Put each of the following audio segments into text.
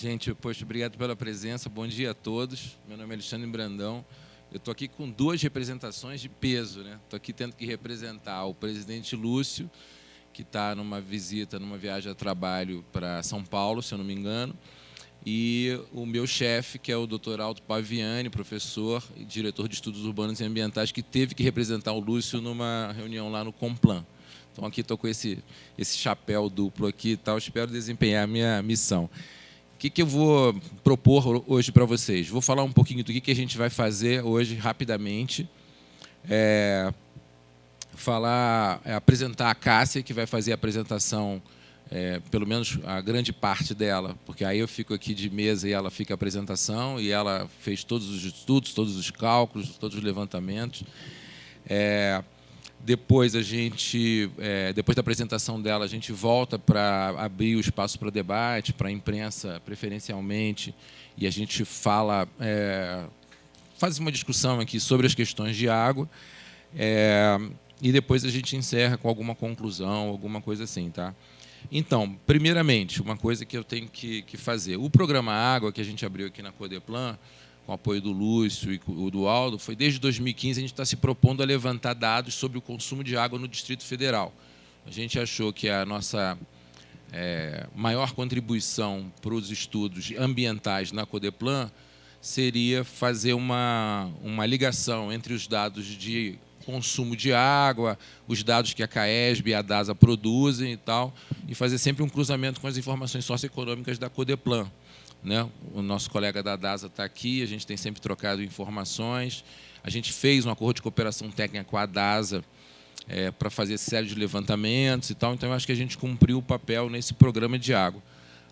Gente, poxa, obrigado pela presença. Bom dia a todos. Meu nome é Alexandre Brandão. Eu estou aqui com duas representações de peso, né? Estou aqui tendo que representar o presidente Lúcio, que está numa visita, numa viagem a trabalho para São Paulo, se eu não me engano, e o meu chefe, que é o Dr. Aldo Paviani, professor e diretor de estudos urbanos e ambientais, que teve que representar o Lúcio numa reunião lá no Complan. Então, aqui estou com esse chapéu duplo aqui e tal, espero desempenhar a minha missão. O que eu vou propor hoje para vocês? Vou falar um pouquinho do que a gente vai fazer hoje, rapidamente. Apresentar a Cássia, que vai fazer a apresentação, pelo menos a grande parte dela, porque aí eu fico aqui de mesa e ela fica a apresentação, e ela fez todos os estudos, todos os cálculos, todos os levantamentos. Depois depois da apresentação dela, a gente volta para abrir o espaço para debate, para a imprensa preferencialmente, e a gente faz uma discussão aqui sobre as questões de água, e depois a gente encerra com alguma conclusão, alguma coisa assim, tá? Então, primeiramente, uma coisa que eu tenho que fazer. O programa Água, que a gente abriu aqui na Codeplan, com o apoio do Lúcio e do Aldo, foi desde 2015 a gente está se propondo a levantar dados sobre o consumo de água no Distrito Federal. A gente achou que a nossa maior contribuição para os estudos ambientais na Codeplan seria fazer uma ligação entre os dados de consumo de água, os dados que a CAESB e a DASA produzem e tal, e fazer sempre um cruzamento com as informações socioeconômicas da Codeplan. Né? O nosso colega da DASA está aqui, a gente tem sempre trocado informações. A gente fez um acordo de cooperação técnica com a DASA para fazer série de levantamentos e tal. Então, eu acho que a gente cumpriu o papel nesse programa de água.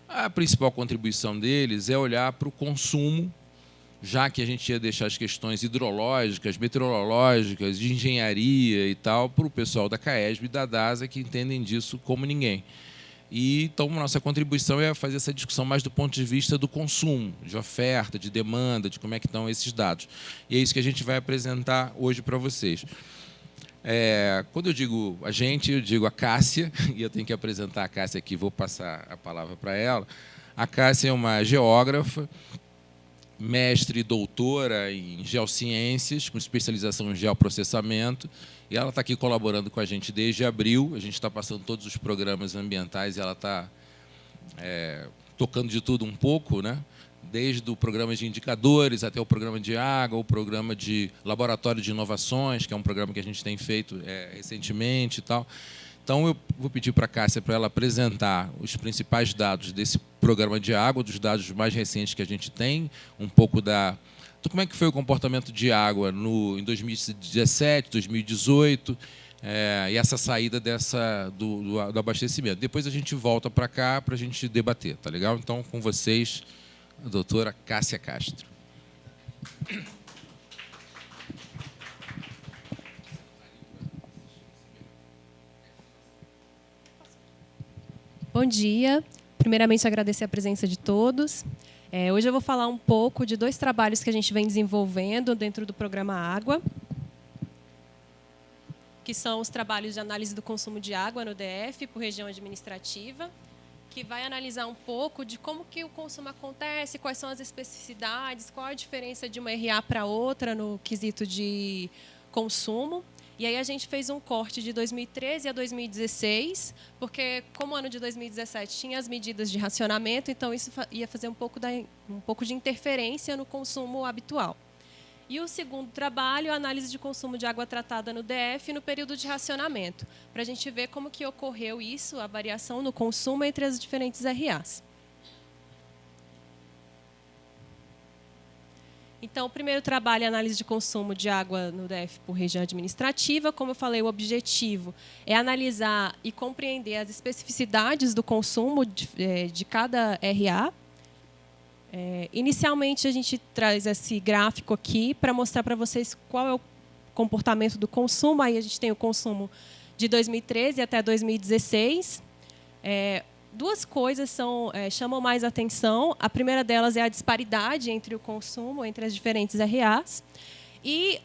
A principal contribuição deles é olhar para o consumo, já que a gente ia deixar as questões hidrológicas, meteorológicas, de engenharia e tal, para o pessoal da CAESB e da DASA, que entendem disso como ninguém. Então, nossa contribuição é fazer essa discussão mais do ponto de vista do consumo, de oferta, de demanda, de como é que estão esses dados. E é isso que a gente vai apresentar hoje para vocês. Quando eu digo a gente, eu digo a Cássia, e eu tenho que apresentar a Cássia aqui, vou passar a palavra para ela. A Cássia é uma geógrafa, mestre e doutora em geociências, com especialização em geoprocessamento, e ela está aqui colaborando com a gente desde abril. A gente está passando todos os programas ambientais e ela está tocando de tudo um pouco, né? Desde o programa de indicadores até o programa de água, o programa de laboratório de inovações, que é um programa que a gente tem feito recentemente e tal. Então, eu vou pedir para a Cássia para ela apresentar os principais dados desse programa de água, dos dados mais recentes que a gente tem, um pouco de como é que foi o comportamento de água em 2017, 2018, e essa saída do abastecimento. Depois a gente volta para cá para a gente debater, tá legal? Então, com vocês, a doutora Cássia Castro. Bom dia. Primeiramente, agradecer a presença de todos. Hoje eu vou falar um pouco de dois trabalhos que a gente vem desenvolvendo dentro do programa Água, que são os trabalhos de análise do consumo de água no DF, por região administrativa, que vai analisar um pouco de como que o consumo acontece, quais são as especificidades, qual a diferença de uma RA para outra no quesito de consumo. E aí a gente fez um corte de 2013 a 2016, porque como o ano de 2017 tinha as medidas de racionamento, então isso ia fazer um pouco de interferência no consumo habitual. E o segundo trabalho, a análise de consumo de água tratada no DF no período de racionamento, para a gente ver como que ocorreu isso, a variação no consumo entre as diferentes RAs. Então, o primeiro trabalho é a análise de consumo de água no DF por região administrativa. Como eu falei, o objetivo é analisar e compreender as especificidades do consumo de cada RA. Inicialmente, a gente traz esse gráfico aqui para mostrar para vocês qual é o comportamento do consumo. Aí a gente tem o consumo de 2013 até 2016. Duas coisas chamam mais atenção. A primeira delas é a disparidade entre o consumo, entre as diferentes RAs. E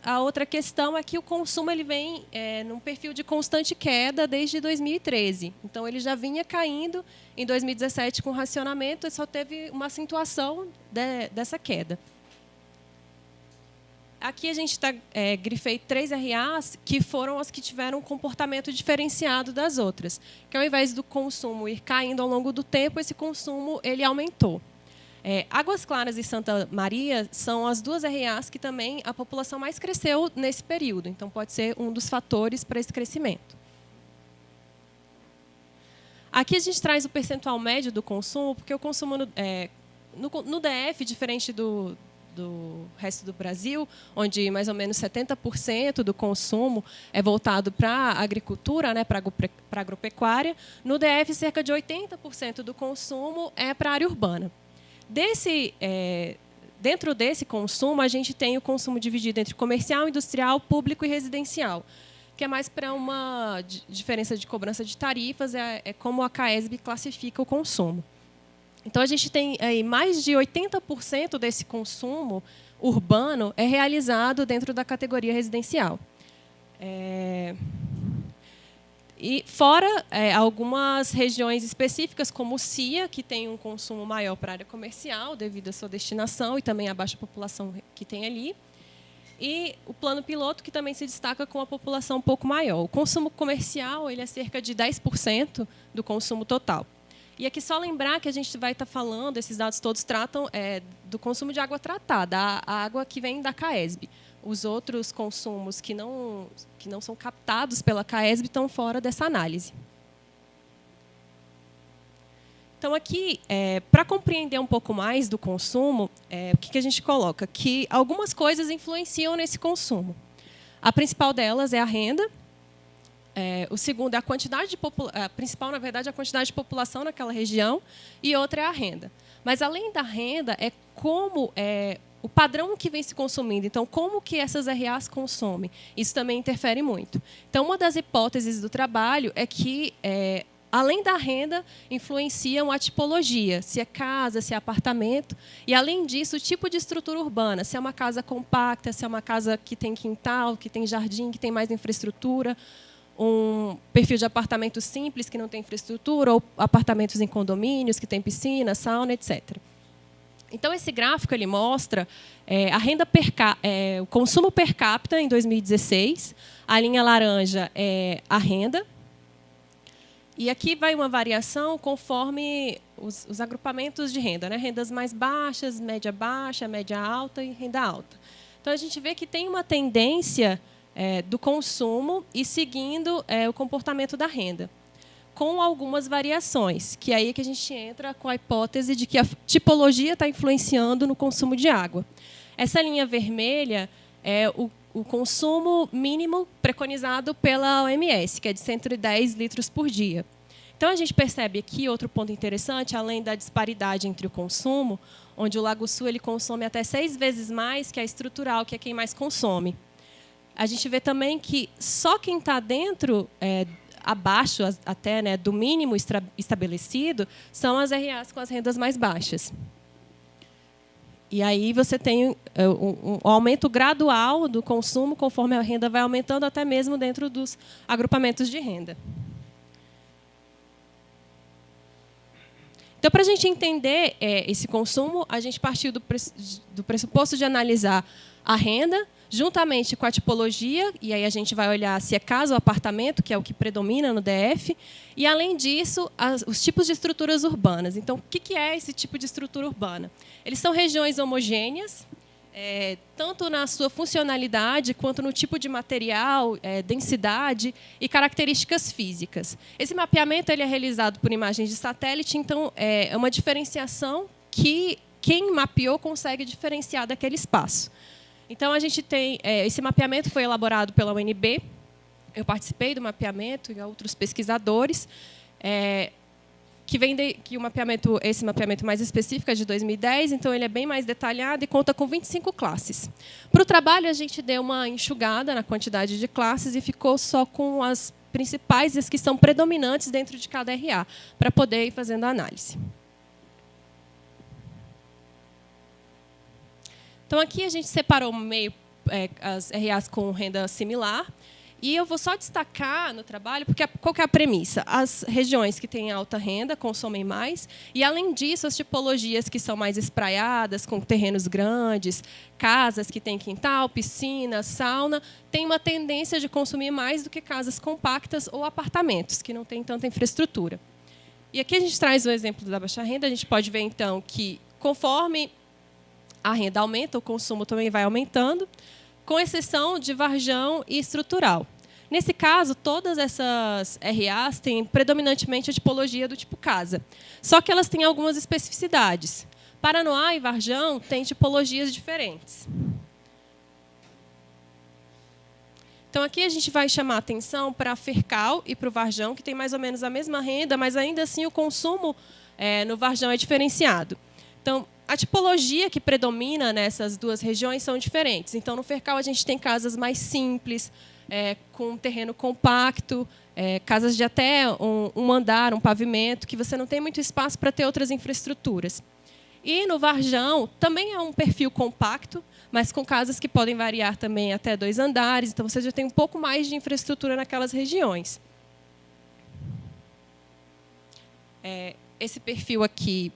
a outra questão é que o consumo ele vem num perfil de constante queda desde 2013. Então, ele já vinha caindo em 2017 com racionamento e só teve uma acentuação dessa queda. Aqui a gente grifei 3 RAs que foram as que tiveram um comportamento diferenciado das outras. Que ao invés do consumo ir caindo ao longo do tempo, esse consumo ele aumentou. Águas Claras e Santa Maria são as 2 RAs que também a população mais cresceu nesse período. Então, pode ser um dos fatores para esse crescimento. Aqui a gente traz o percentual médio do consumo, porque o consumo no DF, diferente do resto do Brasil, onde mais ou menos 70% do consumo é voltado para a agricultura, né, para a agropecuária, no DF, cerca de 80% do consumo é para a área urbana. Dentro desse consumo, a gente tem o consumo dividido entre comercial, industrial, público e residencial, que é mais para uma diferença de cobrança de tarifas, é como a CAESB classifica o consumo. Então, a gente tem aí mais de 80% desse consumo urbano é realizado dentro da categoria residencial. E fora algumas regiões específicas, como o CIA, que tem um consumo maior para a área comercial, devido à sua destinação e também à baixa população que tem ali. E o plano piloto, que também se destaca com a população um pouco maior. O consumo comercial ele é cerca de 10% do consumo total. E aqui só lembrar que a gente vai estar falando, esses dados todos tratam do consumo de água tratada, a água que vem da CAESB. Os outros consumos que não são captados pela CAESB estão fora dessa análise. Então, aqui, para compreender um pouco mais do consumo, o que a gente coloca? Que algumas coisas influenciam nesse consumo. A principal delas é a renda. O segundo é a quantidade de população. A principal, na verdade, é a quantidade de população naquela região. E outra é a renda. Mas, além da renda, é como o padrão que vem se consumindo. Então, como que essas RAs consomem? Isso também interfere muito. Então, uma das hipóteses do trabalho é que, além da renda, influenciam a tipologia, se é casa, se é apartamento. E, além disso, o tipo de estrutura urbana, se é uma casa compacta, se é uma casa que tem quintal, que tem jardim, que tem mais infraestrutura, um perfil de apartamento simples, que não tem infraestrutura, ou apartamentos em condomínios, que tem piscina, sauna, etc. Então, esse gráfico ele mostra a renda o consumo per capita em 2016. A linha laranja é a renda. E aqui vai uma variação conforme os agrupamentos de renda, né? Rendas mais baixas, média baixa, média alta e renda alta. Então, a gente vê que tem uma tendência do consumo e seguindo o comportamento da renda, com algumas variações, que é aí que a gente entra com a hipótese de que a tipologia está influenciando no consumo de água. Essa linha vermelha é o consumo mínimo preconizado pela OMS, que é de 110 litros por dia. Então, a gente percebe aqui outro ponto interessante, além da disparidade entre o consumo, onde o Lago Sul ele consome até 6 vezes mais que a estrutural, que é quem mais consome. A gente vê também que só quem está dentro, abaixo até, né, do mínimo estabelecido, são as RAs com as rendas mais baixas. E aí você tem um aumento gradual do consumo conforme a renda vai aumentando, até mesmo dentro dos agrupamentos de renda. Então, para a gente entender esse consumo, a gente partiu do pressuposto de analisar a renda, juntamente com a tipologia, e aí a gente vai olhar se é casa ou apartamento, que é o que predomina no DF, e, além disso, os tipos de estruturas urbanas. Então, o que é esse tipo de estrutura urbana? Eles são regiões homogêneas, tanto na sua funcionalidade, quanto no tipo de material, densidade e características físicas. Esse mapeamento ele é realizado por imagens de satélite, então, é uma diferenciação que quem mapeou consegue diferenciar daquele espaço. Então, a gente tem... esse mapeamento foi elaborado pela UNB. Eu participei do mapeamento e outros pesquisadores, esse mapeamento mais específico é de 2010, então ele é bem mais detalhado e conta com 25 classes. Para o trabalho, a gente deu uma enxugada na quantidade de classes e ficou só com as principais e as que são predominantes dentro de cada RA, para poder ir fazendo a análise. Então, aqui a gente separou meio as RAs com renda similar. E eu vou só destacar no trabalho, porque qual que é a premissa? As regiões que têm alta renda consomem mais, e, além disso, as tipologias que são mais espraiadas, com terrenos grandes, casas que têm quintal, piscina, sauna, têm uma tendência de consumir mais do que casas compactas ou apartamentos, que não têm tanta infraestrutura. E aqui a gente traz o exemplo da baixa renda. A gente pode ver, então, que, conforme a renda aumenta, o consumo também vai aumentando, com exceção de Varjão e estrutural. Nesse caso, todas essas RAs têm predominantemente a tipologia do tipo casa. Só que elas têm algumas especificidades. Paranoá e Varjão têm tipologias diferentes. Então, aqui a gente vai chamar a atenção para a Fercal e para o Varjão, que tem mais ou menos a mesma renda, mas, ainda assim, o consumo no Varjão é diferenciado. Então, a tipologia que predomina nessas duas regiões são diferentes. Então, no Fercal, a gente tem casas mais simples, com um terreno compacto, casas de até um andar, um pavimento, que você não tem muito espaço para ter outras infraestruturas. E no Varjão, também é um perfil compacto, mas com casas que podem variar também até 2 andares. Então, você já tem um pouco mais de infraestrutura naquelas regiões. Esse perfil aqui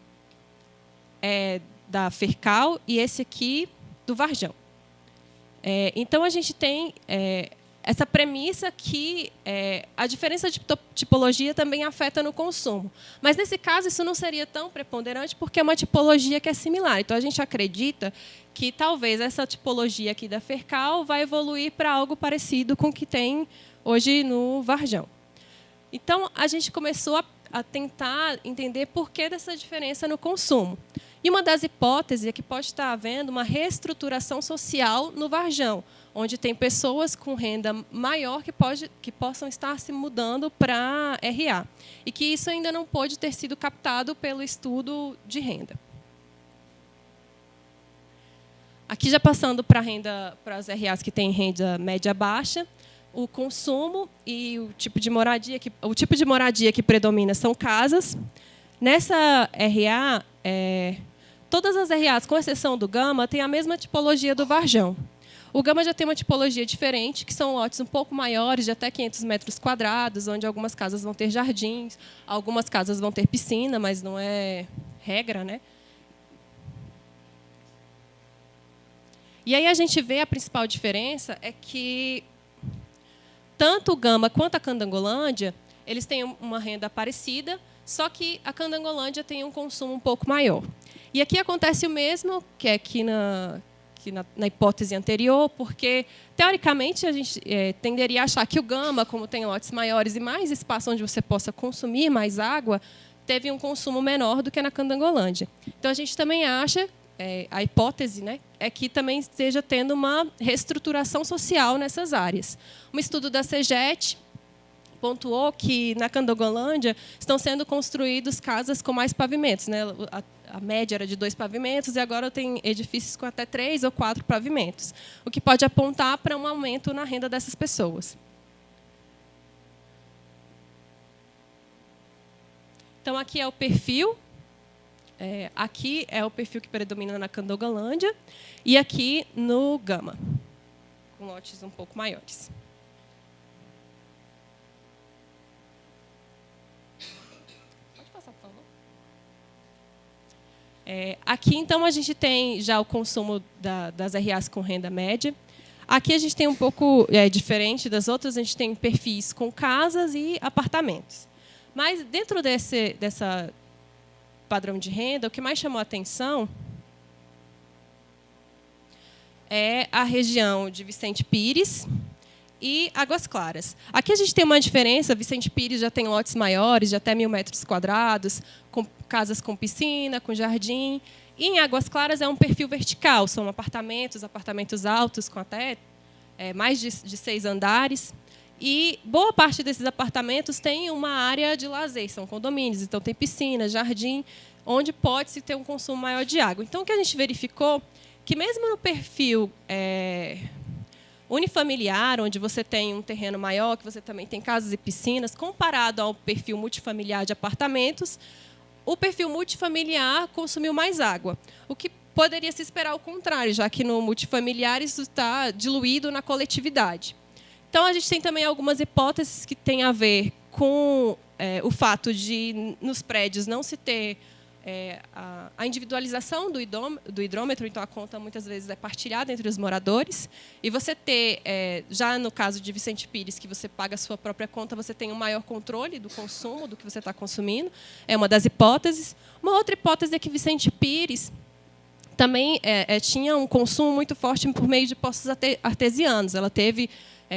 é da Fercal e esse aqui do Varjão. Então, a gente tem essa premissa que a diferença de tipologia também afeta no consumo. Mas, nesse caso, isso não seria tão preponderante, porque é uma tipologia que é similar. Então, a gente acredita que talvez essa tipologia aqui da Fercal vai evoluir para algo parecido com o que tem hoje no Varjão. Então, a gente começou a tentar entender por que dessa diferença no consumo. E uma das hipóteses é que pode estar havendo uma reestruturação social no Varjão, onde tem pessoas com renda maior que possam estar se mudando para RA. E que isso ainda não pode ter sido captado pelo estudo de renda. Aqui, já passando para as RAs que têm renda média baixa, o consumo e o tipo de moradia que predomina são casas. Nessa RA, todas as RAs, com exceção do Gama, têm a mesma tipologia do Varjão. O Gama já tem uma tipologia diferente, que são lotes um pouco maiores, de até 500 metros quadrados, onde algumas casas vão ter jardins, algumas casas vão ter piscina, mas não é regra, né? E aí a gente vê a principal diferença é que tanto o Gama quanto a Candangolândia, eles têm uma renda parecida, só que a Candangolândia tem um consumo um pouco maior. E aqui acontece o mesmo que aqui na hipótese anterior, porque, teoricamente, a gente tenderia a achar que o Gama, como tem lotes maiores e mais espaço onde você possa consumir mais água, teve um consumo menor do que na Candangolândia. Então, a gente também acha, a hipótese, né, é que também esteja tendo uma reestruturação social nessas áreas. Um estudo da CEGET pontuou que, na Candangolândia, estão sendo construídos casas com mais pavimentos, né? A média era de 2 pavimentos e agora tem edifícios com até 3 ou 4 pavimentos, o que pode apontar para um aumento na renda dessas pessoas. Então, aqui é o perfil. Aqui é o perfil que predomina na Candangolândia e aqui no Gama, com lotes um pouco maiores. Pode passar, por favor. Aqui, então, a gente tem já o consumo das RAs com renda média. Aqui a gente tem um pouco diferente das outras, a gente tem perfis com casas e apartamentos. Mas, dentro dessa padrão de renda, o que mais chamou a atenção é a região de Vicente Pires e Águas Claras. Aqui a gente tem uma diferença. Vicente Pires já tem lotes maiores, de até 1.000 metros quadrados, com casas com piscina, com jardim. E em Águas Claras é um perfil vertical, são apartamentos altos, com até mais de 6 andares. E boa parte desses apartamentos tem uma área de lazer, são condomínios, então tem piscina, jardim, onde pode-se ter um consumo maior de água. Então, o que a gente verificou, que mesmo no perfil unifamiliar, onde você tem um terreno maior, que você também tem casas e piscinas, comparado ao perfil multifamiliar de apartamentos, o perfil multifamiliar consumiu mais água, o que poderia se esperar o contrário, já que no multifamiliar isso está diluído na coletividade. Então, a gente tem também algumas hipóteses que têm a ver com o fato de, nos prédios, não se ter a individualização do hidrômetro, então a conta muitas vezes é partilhada entre os moradores, e você ter, já no caso de Vicente Pires, que você paga a sua própria conta, você tem um maior controle do consumo, do que você está consumindo, é uma das hipóteses. Uma outra hipótese é que Vicente Pires também tinha um consumo muito forte por meio de poços artesianos. Ela teve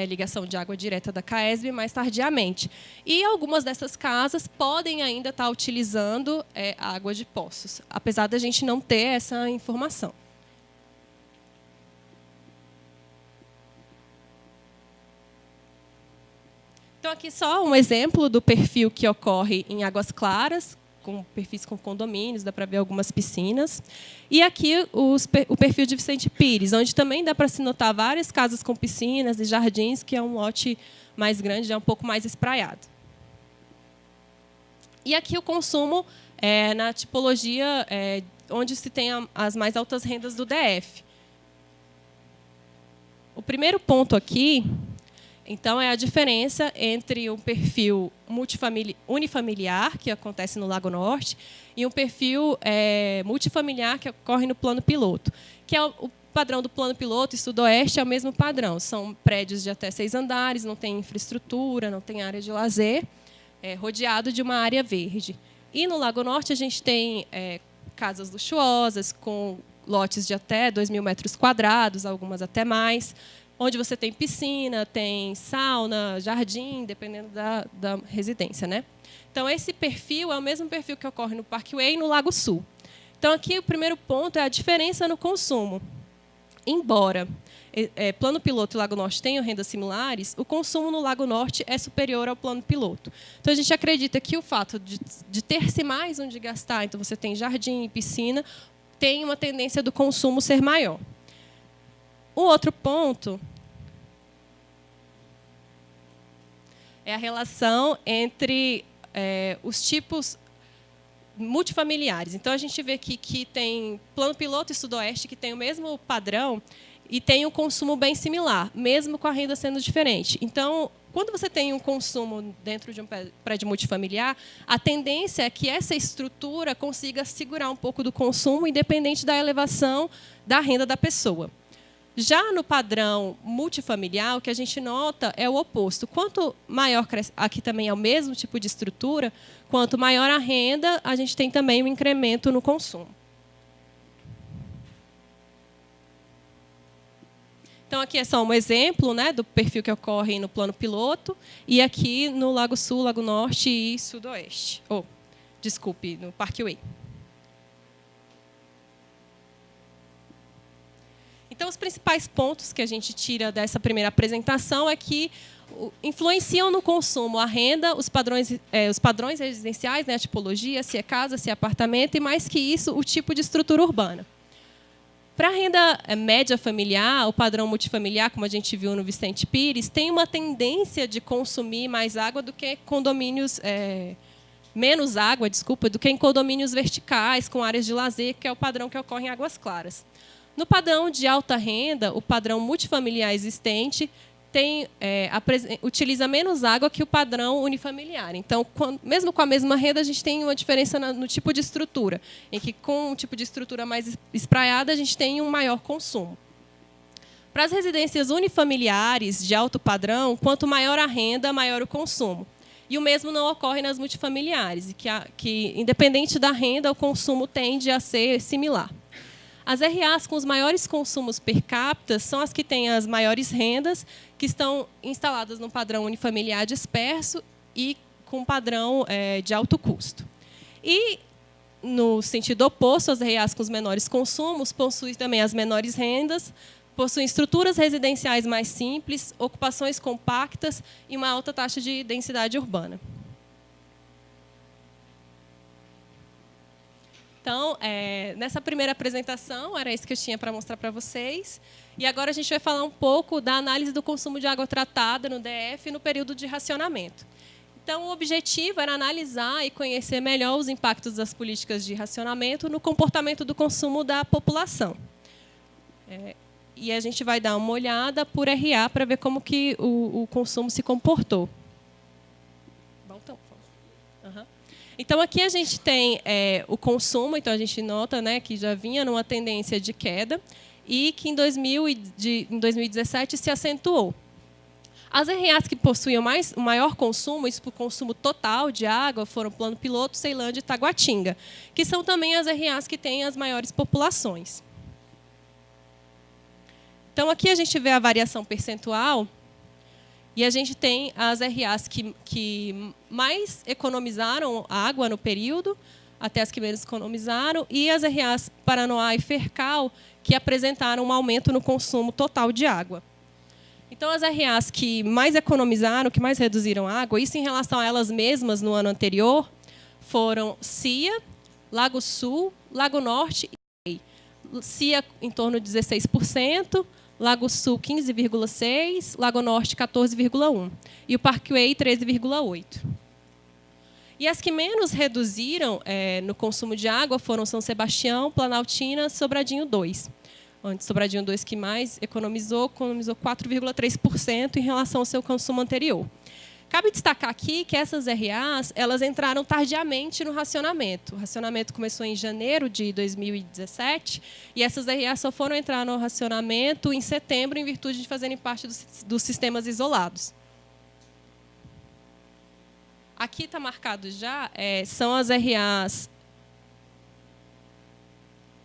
ligação de água direta da CAESB mais tardiamente. E algumas dessas casas podem ainda estar utilizando água de poços, apesar da gente não ter essa informação. Então, aqui só um exemplo do perfil que ocorre em Águas Claras, com perfis com condomínios, dá para ver algumas piscinas. E aqui o perfil de Vicente Pires, onde também dá para se notar várias casas com piscinas e jardins, que é um lote mais grande, é um pouco mais espraiado. E aqui o consumo na tipologia onde se tem as mais altas rendas do DF. O primeiro ponto aqui, então, é a diferença entre um perfil unifamiliar, que acontece no Lago Norte, e um perfil multifamiliar, que ocorre no plano piloto, que é o padrão do plano piloto e sudoeste é o mesmo padrão. São prédios de até 6 andares, não tem infraestrutura, não tem área de lazer, rodeado de uma área verde. E no Lago Norte a gente tem casas luxuosas, com lotes de até 2.000 metros quadrados, algumas até mais, onde você tem piscina, tem sauna, jardim, dependendo da residência, né? Então, esse perfil é o mesmo perfil que ocorre no Parkway e no Lago Sul. Então, aqui o primeiro ponto é a diferença no consumo. Embora plano piloto e Lago Norte tenham rendas similares, o consumo no Lago Norte é superior ao plano piloto. Então, a gente acredita que o fato de ter-se mais onde gastar, então você tem jardim e piscina, tem uma tendência do consumo ser maior. O outro ponto é a relação entre os tipos multifamiliares. Então, a gente vê aqui que tem plano piloto e sudoeste, que tem o mesmo padrão e tem um consumo bem similar, mesmo com a renda sendo diferente. Então, quando você tem um consumo dentro de um prédio multifamiliar, a tendência é que essa estrutura consiga segurar um pouco do consumo, independente da elevação da renda da pessoa. Já no padrão multifamiliar, o que a gente nota é o oposto. Quanto maior, aqui também é o mesmo tipo de estrutura, quanto maior a renda, a gente tem também um incremento no consumo. Então, aqui é só um exemplo, né, do perfil que ocorre no plano piloto, e aqui no Lago Sul, Lago Norte e Sudoeste. Desculpe, no Parkway. Então, os principais pontos que a gente tira dessa primeira apresentação é que influenciam no consumo a renda, os padrões residenciais, né, a tipologia, se é casa, se é apartamento, e mais que isso, o tipo de estrutura urbana. Para a renda média familiar, o padrão multifamiliar, como a gente viu no Vicente Pires, tem uma tendência de consumir mais água do que condomínios... menos água, desculpa, do que em condomínios verticais, com áreas de lazer, que é o padrão que ocorre em Águas Claras. No padrão de alta renda, o padrão multifamiliar existente utiliza menos água que o padrão unifamiliar. Então, mesmo com a mesma renda, a gente tem uma diferença no tipo de estrutura, em que, com um tipo de estrutura mais espraiada, a gente tem um maior consumo. Para as residências unifamiliares de alto padrão, quanto maior a renda, maior o consumo. E o mesmo não ocorre nas multifamiliares, que independente da renda, o consumo tende a ser similar. As RAs com os maiores consumos per capita são as que têm as maiores rendas, que estão instaladas no padrão unifamiliar disperso e com padrão de alto custo. E, no sentido oposto, as RAs com os menores consumos possuem também as menores rendas, possuem estruturas residenciais mais simples, ocupações compactas e uma alta taxa de densidade urbana. Então, nessa primeira apresentação, era isso que eu tinha para mostrar para vocês. E agora a gente vai falar um pouco da análise do consumo de água tratada no DF no período de racionamento. Então, o objetivo era analisar e conhecer melhor os impactos das políticas de racionamento no comportamento do consumo da população. E a gente vai dar uma olhada por RA para ver como que o consumo se comportou. Então, aqui a gente tem o consumo, então a gente nota, né, que já vinha numa tendência de queda e que em 2017 se acentuou. As RAs que possuíam o maior consumo, isso por consumo total de água, foram Plano Piloto, Ceilândia e Taguatinga, que são também as RAs que têm as maiores populações. Então, aqui a gente vê a variação percentual e a gente tem as RAs que mais economizaram água no período, até as que menos economizaram, e as RAs Paranoá e Fercal, que apresentaram um aumento no consumo total de água. Então, as RAs que mais economizaram, que mais reduziram água, isso em relação a elas mesmas no ano anterior, foram Cia, Lago Sul, Lago Norte e Icaraí. Cia em torno de 16%, Lago Sul 15,6%, Lago Norte 14,1%. E o Parkway 13,8%. E as que menos reduziram no consumo de água foram São Sebastião, Planaltina, Sobradinho 2. Onde Sobradinho 2, que mais economizou 4,3% em relação ao seu consumo anterior. Cabe destacar aqui que essas RAs elas entraram tardiamente no racionamento. O racionamento começou em janeiro de 2017 e essas RAs só foram entrar no racionamento em setembro, em virtude de fazerem parte dos sistemas isolados. Aqui está marcado já, são as RAs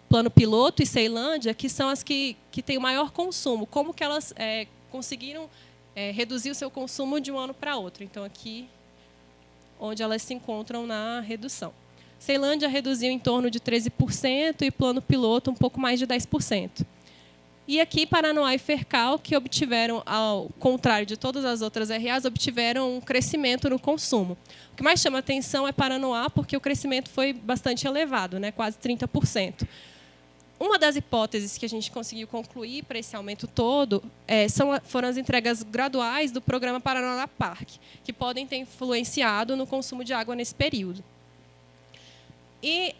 Plano Piloto e Ceilândia, que são as que têm o maior consumo. Como que elas conseguiram reduzir o seu consumo de um ano para outro? Então, aqui, onde elas se encontram na redução. Ceilândia reduziu em torno de 13% e Plano Piloto um pouco mais de 10%. E aqui, Paranoá e Fercal, que obtiveram, ao contrário de todas as outras RAs, obtiveram um crescimento no consumo. O que mais chama atenção é Paranoá, porque o crescimento foi bastante elevado, né, quase 30%. Uma das hipóteses que a gente conseguiu concluir para esse aumento todo foram as entregas graduais do programa Paranoá Parque, que podem ter influenciado no consumo de água nesse período. E,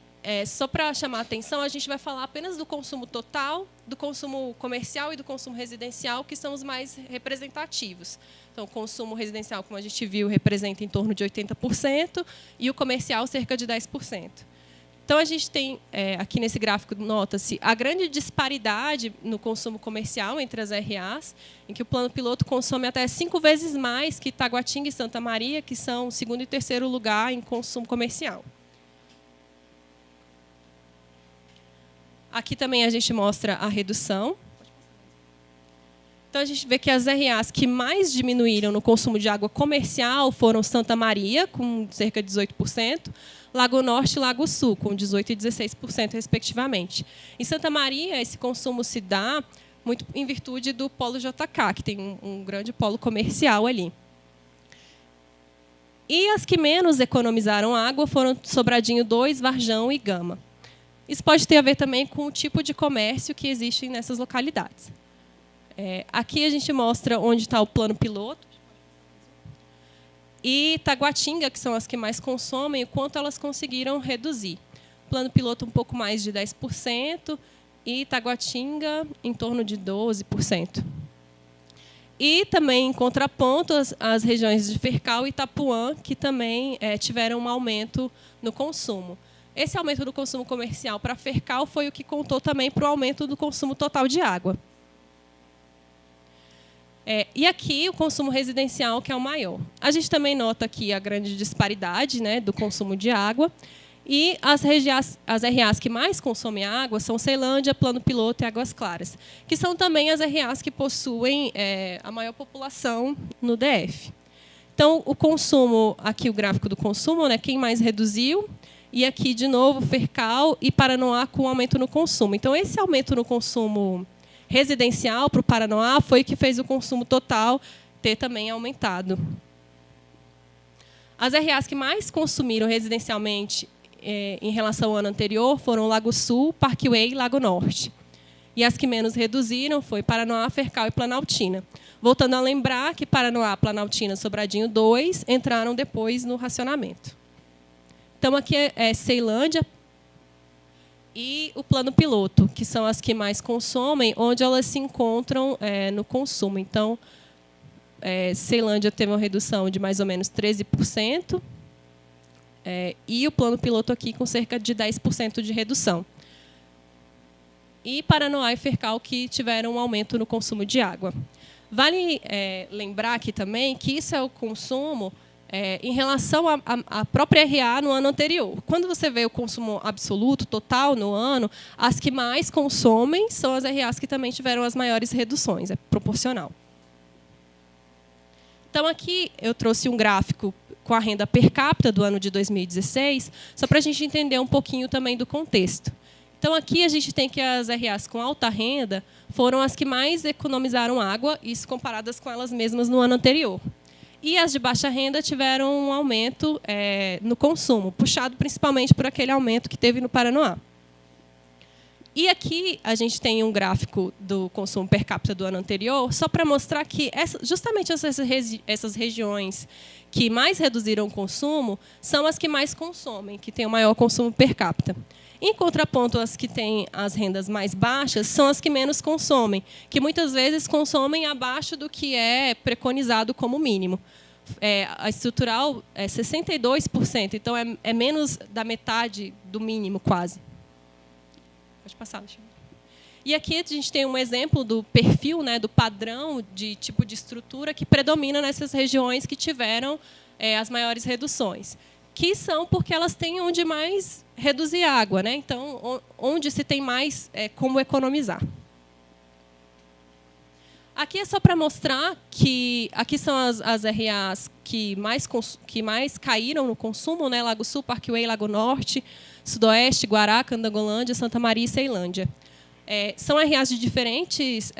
só para chamar a atenção, a gente vai falar apenas do consumo total, do consumo comercial e do consumo residencial, que são os mais representativos. Então, o consumo residencial, como a gente viu, representa em torno de 80%, e o comercial, cerca de 10%. Então, a gente tem, aqui nesse gráfico, nota-se a grande disparidade no consumo comercial entre as RAs, em que o Plano Piloto consome até 5 vezes mais que Taguatinga e Santa Maria, que são o segundo e terceiro lugar em consumo comercial. Aqui também a gente mostra a redução. Então, a gente vê que as RAs que mais diminuíram no consumo de água comercial foram Santa Maria, com cerca de 18%, Lago Norte e Lago Sul, com 18% e 16%, respectivamente. Em Santa Maria, esse consumo se dá muito em virtude do polo JK, que tem um grande polo comercial ali. E as que menos economizaram água foram Sobradinho 2, Varjão e Gama. Isso pode ter a ver também com o tipo de comércio que existe nessas localidades. Aqui a gente mostra onde está o Plano Piloto. E Taguatinga, que são as que mais consomem, o quanto elas conseguiram reduzir. Plano Piloto um pouco mais de 10% e Taguatinga em torno de 12%. E também, em contraponto, as regiões de Fercal e Itapuã, que também tiveram um aumento no consumo. Esse aumento do consumo comercial para Fercal foi o que contou também para o aumento do consumo total de água. E aqui o consumo residencial, que é o maior. A gente também nota aqui a grande disparidade, né, do consumo de água. E as RAs que mais consomem água são Ceilândia, Plano Piloto e Águas Claras, que são também as RAs que possuem a maior população no DF. Então, o consumo, aqui o gráfico do consumo, né, quem mais reduziu, e aqui, de novo, Fercal e Paranoá com aumento no consumo. Então, esse aumento no consumo residencial para o Paranoá foi o que fez o consumo total ter também aumentado. As RAs que mais consumiram residencialmente em relação ao ano anterior foram Lago Sul, Parkway e Lago Norte. E as que menos reduziram foi Paranoá, Fercal e Planaltina. Voltando a lembrar que Paranoá, Planaltina, Sobradinho 2 entraram depois no racionamento. Então, aqui é Ceilândia e o plano piloto, que são as que mais consomem, onde elas se encontram no consumo. Então, Ceilândia teve uma redução de mais ou menos 13%, e o plano piloto aqui com cerca de 10% de redução. E Paranoá e Fercal que tiveram um aumento no consumo de água. Vale lembrar aqui também que isso é o consumo em relação à própria RA no ano anterior. Quando você vê o consumo absoluto, total, no ano, as que mais consomem são as RAs que também tiveram as maiores reduções, é proporcional. Então, aqui eu trouxe um gráfico com a renda per capita do ano de 2016, só para a gente entender um pouquinho também do contexto. Então, aqui a gente tem que as RAs com alta renda foram as que mais economizaram água, isso comparadas com elas mesmas no ano anterior. E as de baixa renda tiveram um aumento no consumo, puxado principalmente por aquele aumento que teve no Paranoá. E aqui a gente tem um gráfico do consumo per capita do ano anterior, só para mostrar que justamente essas regiões que mais reduziram o consumo são as que mais consomem, que têm o maior consumo per capita. Em contraponto, as que têm as rendas mais baixas são as que menos consomem, que muitas vezes consomem abaixo do que é preconizado como mínimo. A estrutural é 62%, então é menos da metade do mínimo, quase. Pode passar, Alexandre. E aqui a gente tem um exemplo do perfil, do padrão de tipo de estrutura que predomina nessas regiões que tiveram as maiores reduções, que são porque elas têm onde mais reduzir água, então, onde se tem mais como economizar. Aqui é só para mostrar que aqui são as RAs que mais caíram no consumo, Lago Sul, Parkway, Lago Norte, Sudoeste, Guará, Candangolândia, Santa Maria e Ceilândia. São RAs de diferentes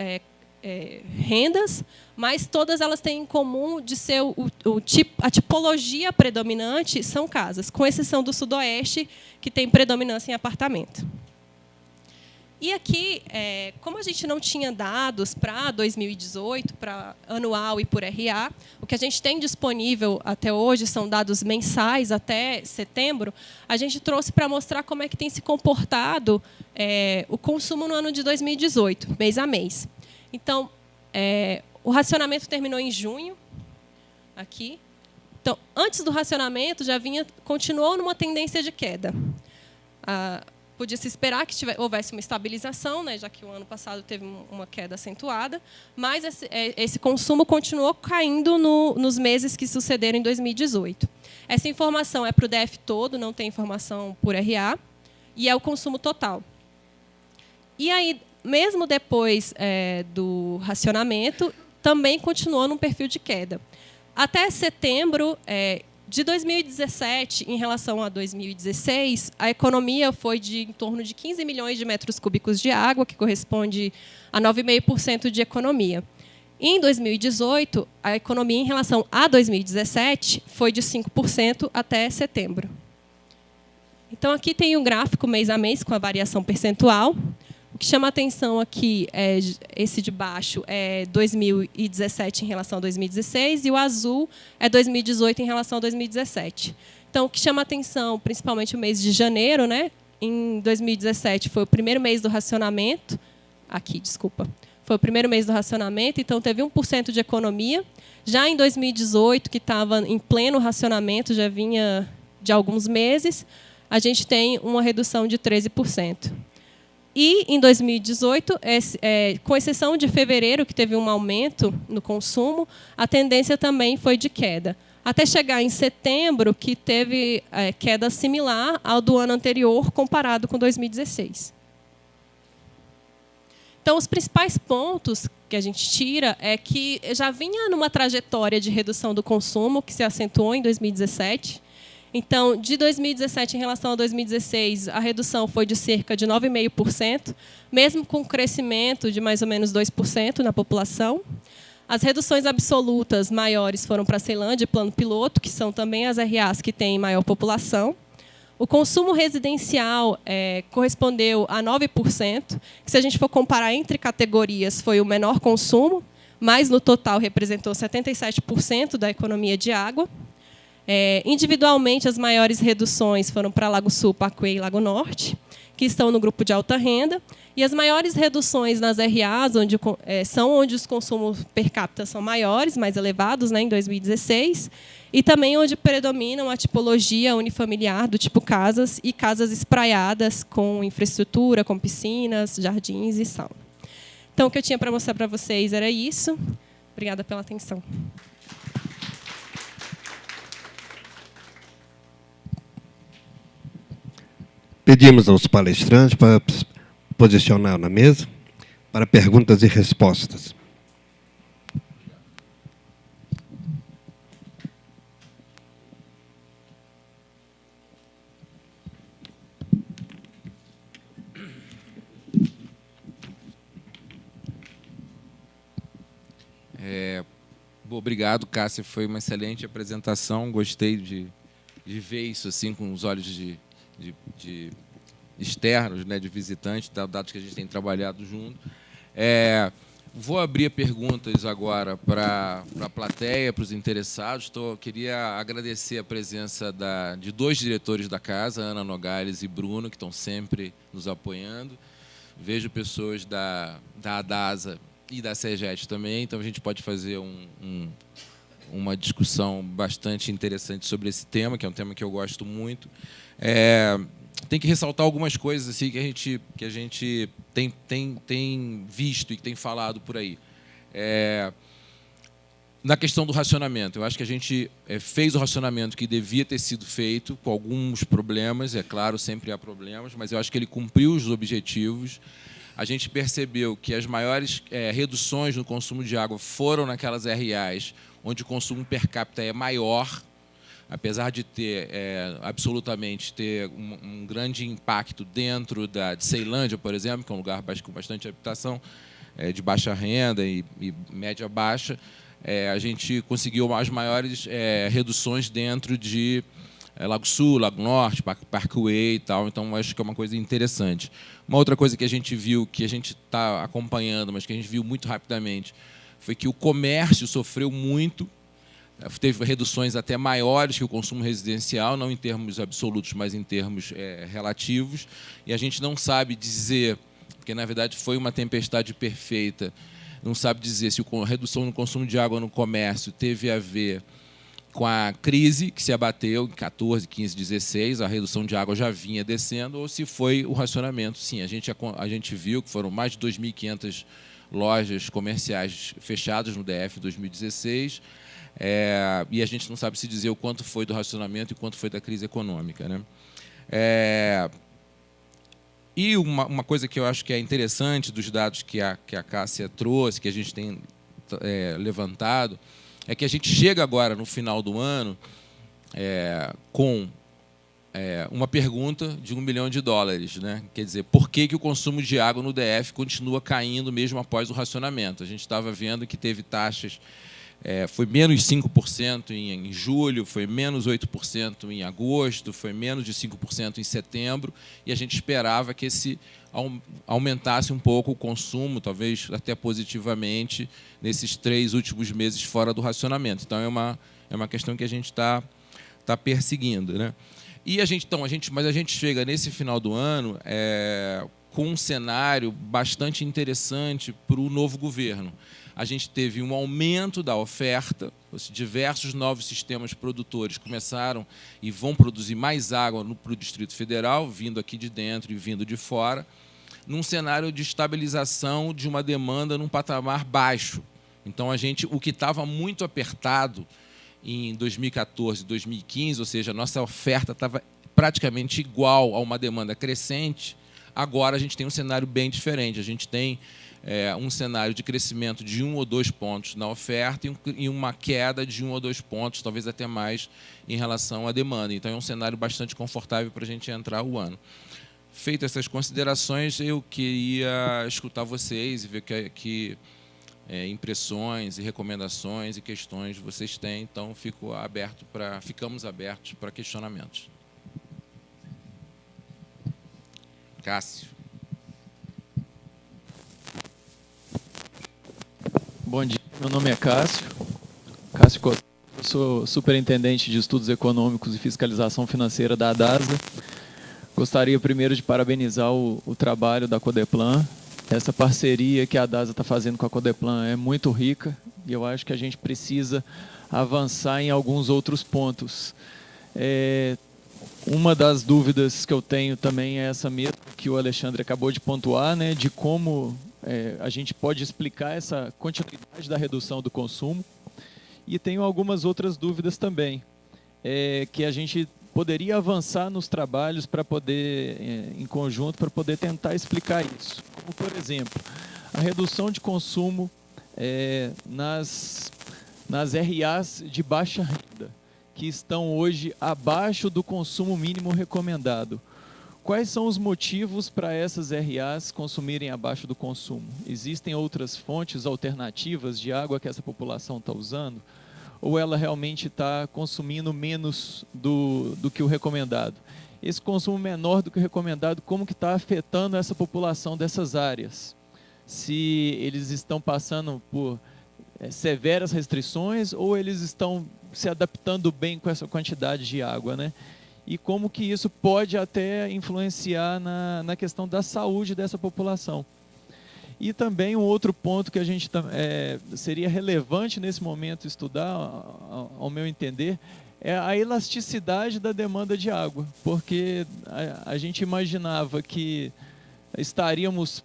rendas, mas todas elas têm em comum de ser a tipologia predominante são casas, com exceção do Sudoeste, que tem predominância em apartamento. E aqui, como a gente não tinha dados para 2018, para anual e por RA, o que a gente tem disponível até hoje são dados mensais até setembro, a gente trouxe para mostrar como é que tem se comportado o consumo no ano de 2018, mês a mês. Então, o racionamento terminou em junho, aqui. Então, antes do racionamento, continuou numa tendência de queda. Podia se esperar que houvesse uma estabilização, já que o ano passado teve uma queda acentuada, mas esse consumo continuou caindo nos meses que sucederam em 2018. Essa informação é para o DF todo, não tem informação por RA, e é o consumo total. E aí, mesmo depois do racionamento, também continuou num perfil de queda. Até setembro de 2017, em relação a 2016, a economia foi de em torno de 15 milhões de metros cúbicos de água, que corresponde a 9,5% de economia. Em 2018, a economia, em relação a 2017, foi de 5% até setembro. Então, aqui tem um gráfico mês a mês com a variação percentual. O que chama a atenção aqui esse de baixo é 2017 em relação a 2016 e o azul é 2018 em relação a 2017. Então, o que chama a atenção, principalmente o mês de janeiro, em 2017 foi o primeiro mês do racionamento. Aqui, desculpa. Foi o primeiro mês do racionamento, então teve 1% de economia. Já em 2018, que estava em pleno racionamento, já vinha de alguns meses, a gente tem uma redução de 13%. E, em 2018, com exceção de fevereiro, que teve um aumento no consumo, a tendência também foi de queda. Até chegar em setembro, que teve queda similar ao do ano anterior, comparado com 2016. Então, os principais pontos que a gente tira é que já vinha numa trajetória de redução do consumo, que se acentuou em 2017. Então, de 2017 em relação a 2016, a redução foi de cerca de 9,5%, mesmo com um crescimento de mais ou menos 2% na população. As reduções absolutas maiores foram para Ceilândia e Plano Piloto, que são também as RAs que têm maior população. O consumo residencial correspondeu a 9%, que, se a gente for comparar entre categorias, foi o menor consumo, mas, no total, representou 77% da economia de água. Individualmente, as maiores reduções foram para Lago Sul, Paquetá e Lago Norte, que estão no grupo de alta renda, e as maiores reduções nas RAs, são onde os consumos per capita são maiores, mais elevados, né, em 2016, e também onde predominam a tipologia unifamiliar do tipo casas e casas espraiadas com infraestrutura, com piscinas, jardins e sauna. Então, o que eu tinha para mostrar para vocês era isso. Obrigada pela atenção. Pedimos aos palestrantes para posicionar na mesa para perguntas e respostas. Obrigado, Cássia. Foi uma excelente apresentação. Gostei de ver isso assim com os olhos de externos, né, de visitantes, dados que a gente tem trabalhado junto. Vou abrir perguntas agora para a plateia, para os interessados. Queria agradecer a presença de dois diretores da casa, Ana Nogales e Bruno, que estão sempre nos apoiando. Vejo pessoas da ADASA e da CEGET também, então a gente pode fazer uma discussão bastante interessante sobre esse tema, que é um tema que eu gosto muito. Tem que ressaltar algumas coisas assim que a gente tem visto e que tem falado por aí. Na questão do racionamento, eu acho que a gente fez o racionamento que devia ter sido feito, com alguns problemas, é claro, sempre há problemas, mas eu acho que ele cumpriu os objetivos. A gente percebeu que as maiores reduções no consumo de água foram naquelas RAs onde o consumo per capita é maior, apesar de ter absolutamente um grande impacto dentro de Ceilândia, por exemplo, que é um lugar com bastante habitação, de baixa renda e média baixa, a gente conseguiu as maiores reduções dentro de Lago Sul, Lago Norte, Parkway e tal. Então, acho que é uma coisa interessante. Uma outra coisa que a gente viu, que a gente está acompanhando, mas que a gente viu muito rapidamente, foi que o comércio sofreu muito, teve reduções até maiores que o consumo residencial, não em termos absolutos, mas em termos relativos. E a gente não sabe dizer, porque, na verdade, foi uma tempestade perfeita, não sabe dizer se a redução no consumo de água no comércio teve a ver com a crise que se abateu em 14, 15, 16, a redução de água já vinha descendo, ou se foi o racionamento. Sim, a gente viu que foram mais de 2.500 lojas comerciais fechadas no DF em 2016, e a gente não sabe se dizer o quanto foi do racionamento e quanto foi da crise econômica, né? E uma coisa que eu acho que é interessante dos dados que a Cássia trouxe, que a gente tem levantado, é que a gente chega agora, no final do ano, com uma pergunta de $1 milhão, né? Quer dizer, por que o consumo de água no DF continua caindo mesmo após o racionamento? A gente estava vendo que teve taxas, foi menos 5% em julho, foi menos 8% em agosto, foi menos de 5% em setembro, e a gente esperava que aumentasse um pouco o consumo, talvez até positivamente, nesses 3 últimos meses fora do racionamento. Então, é uma questão que a gente está perseguindo, né? E mas a gente chega nesse final do ano com um cenário bastante interessante para o novo governo. A gente teve um aumento da oferta, diversos novos sistemas produtores começaram e vão produzir mais água para o Distrito Federal, vindo aqui de dentro e vindo de fora, num cenário de estabilização de uma demanda num patamar baixo. Então, o que estava muito apertado em 2014, 2015, ou seja, a nossa oferta estava praticamente igual a uma demanda crescente, agora a gente tem um cenário bem diferente. A gente tem um cenário de crescimento de 1 ou 2 pontos na oferta e uma queda de 1 ou 2 pontos, talvez até mais, em relação à demanda. Então, é um cenário bastante confortável para a gente entrar o ano. Feitas essas considerações, eu queria escutar vocês e ver que impressões e recomendações e questões vocês têm. Então, ficamos abertos para questionamentos. Cássio. Bom dia, meu nome é Cássio Costa. Eu sou superintendente de estudos econômicos e fiscalização financeira da ADASA. Gostaria primeiro de parabenizar o trabalho da Codeplan. Essa parceria que a ADASA está fazendo com a Codeplan é muito rica e eu acho que a gente precisa avançar em alguns outros pontos. Uma das dúvidas que eu tenho também é essa mesma que o Alexandre acabou de pontuar, né, de como a gente pode explicar essa continuidade da redução do consumo. E tenho algumas outras dúvidas também, que a gente poderia avançar nos trabalhos para poder, em conjunto, para poder tentar explicar isso. Como, por exemplo, a redução de consumo nas RAs de baixa renda, que estão hoje abaixo do consumo mínimo recomendado. Quais são os motivos para essas RAs consumirem abaixo do consumo? Existem outras fontes alternativas de água que essa população está usando? Ou ela realmente está consumindo menos do que o recomendado? Esse consumo menor do que o recomendado, como que está afetando essa população dessas áreas? Se eles estão passando por severas restrições ou eles estão se adaptando bem com essa quantidade de água, né? E como que isso pode até influenciar na questão da saúde dessa população. E também um outro ponto que a gente seria relevante nesse momento estudar, ao meu entender, é a elasticidade da demanda de água, porque a gente imaginava que estaríamos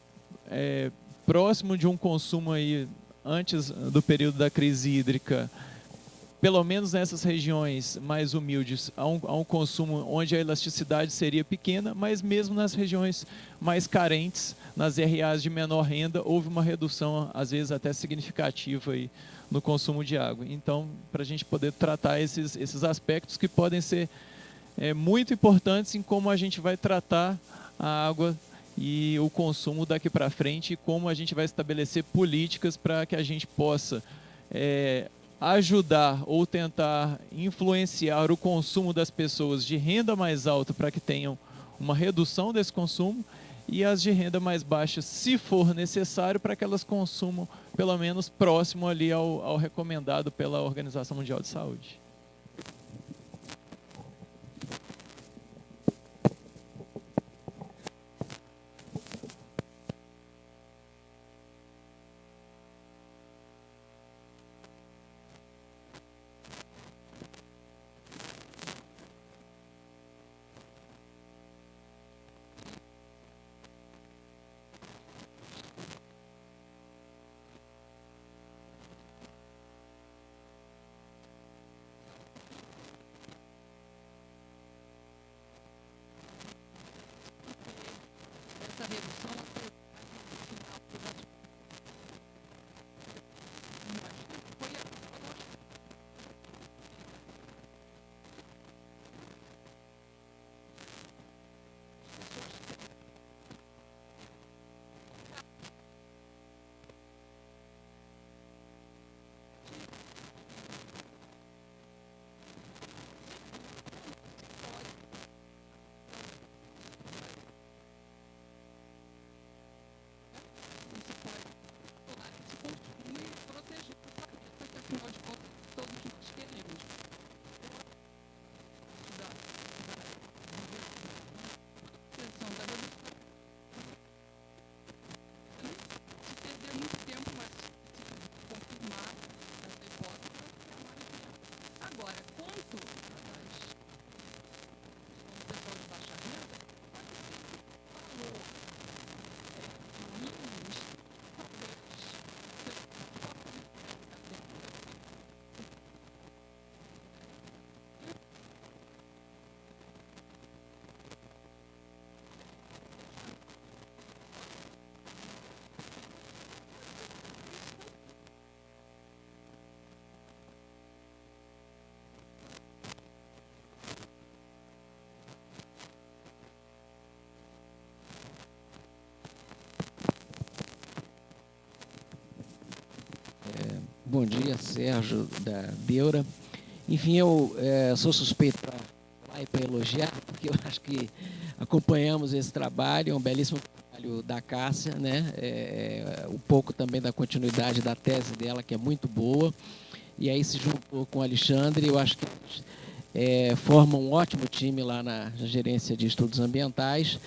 próximo de um consumo aí antes do período da crise hídrica, pelo menos nessas regiões mais humildes, a um consumo onde a elasticidade seria pequena, mas mesmo nas regiões mais carentes, nas RAs de menor renda, houve uma redução, às vezes até significativa, aí, no consumo de água. Então, para a gente poder tratar esses aspectos que podem ser muito importantes em como a gente vai tratar a água e o consumo daqui para frente, e como a gente vai estabelecer políticas para que a gente possa ajudar ou tentar influenciar o consumo das pessoas de renda mais alta para que tenham uma redução desse consumo, e as de renda mais baixa, se for necessário, para que elas consumam pelo menos próximo ali ao recomendado pela Organização Mundial de Saúde. Bom dia, Sérgio da Beura. Enfim, eu sou suspeito para falar falar e para elogiar, porque eu acho que acompanhamos esse trabalho, é um belíssimo trabalho da Cássia, né? Um pouco também da continuidade da tese dela, que é muito boa, e aí se juntou com o Alexandre, eu acho que forma um ótimo time lá na gerência de estudos ambientais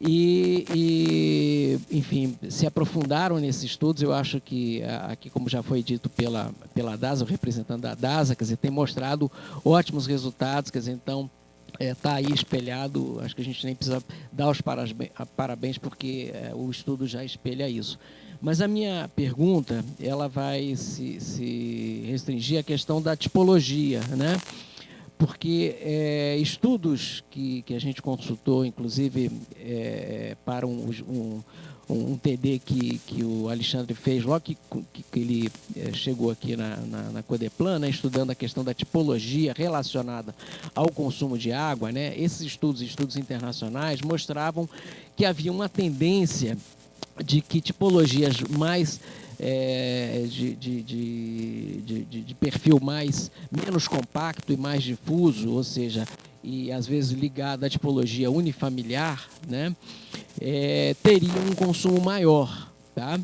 e, enfim, se aprofundaram nesses estudos. Eu acho que aqui, como já foi dito pela DASA, o representante da DASA, quer dizer, tem mostrado ótimos resultados, quer dizer, então está aí espelhado. Acho que a gente nem precisa dar os parabéns, porque o estudo já espelha isso. Mas a minha pergunta, ela vai se restringir à questão da tipologia, né? Porque estudos que a gente consultou, inclusive para um TD que o Alexandre fez logo que ele chegou aqui na Codeplan, né, estudando a questão da tipologia relacionada ao consumo de água, né, esses estudos internacionais mostravam que havia uma tendência de que tipologias mais de perfil menos compacto e mais difuso, ou seja, e às vezes ligado à tipologia unifamiliar, né, teria um consumo maior, tá?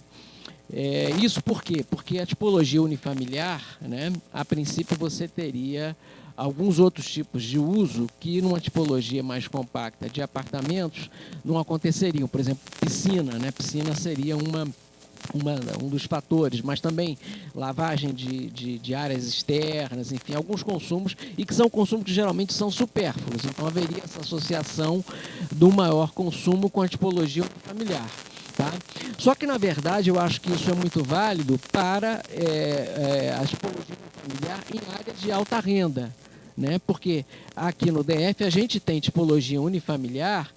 Isso por quê? Porque a tipologia unifamiliar, né, a princípio você teria alguns outros tipos de uso que numa tipologia mais compacta de apartamentos não aconteceriam. Por exemplo, piscina, né? Piscina seria um dos fatores, mas também lavagem de áreas externas, enfim, alguns consumos, e que são consumos que geralmente são supérfluos. Então, haveria essa associação do maior consumo com a tipologia familiar. Tá? Só que, na verdade, eu acho que isso é muito válido para a tipologia familiar em áreas de alta renda, né? Porque aqui no DF a gente tem tipologia unifamiliar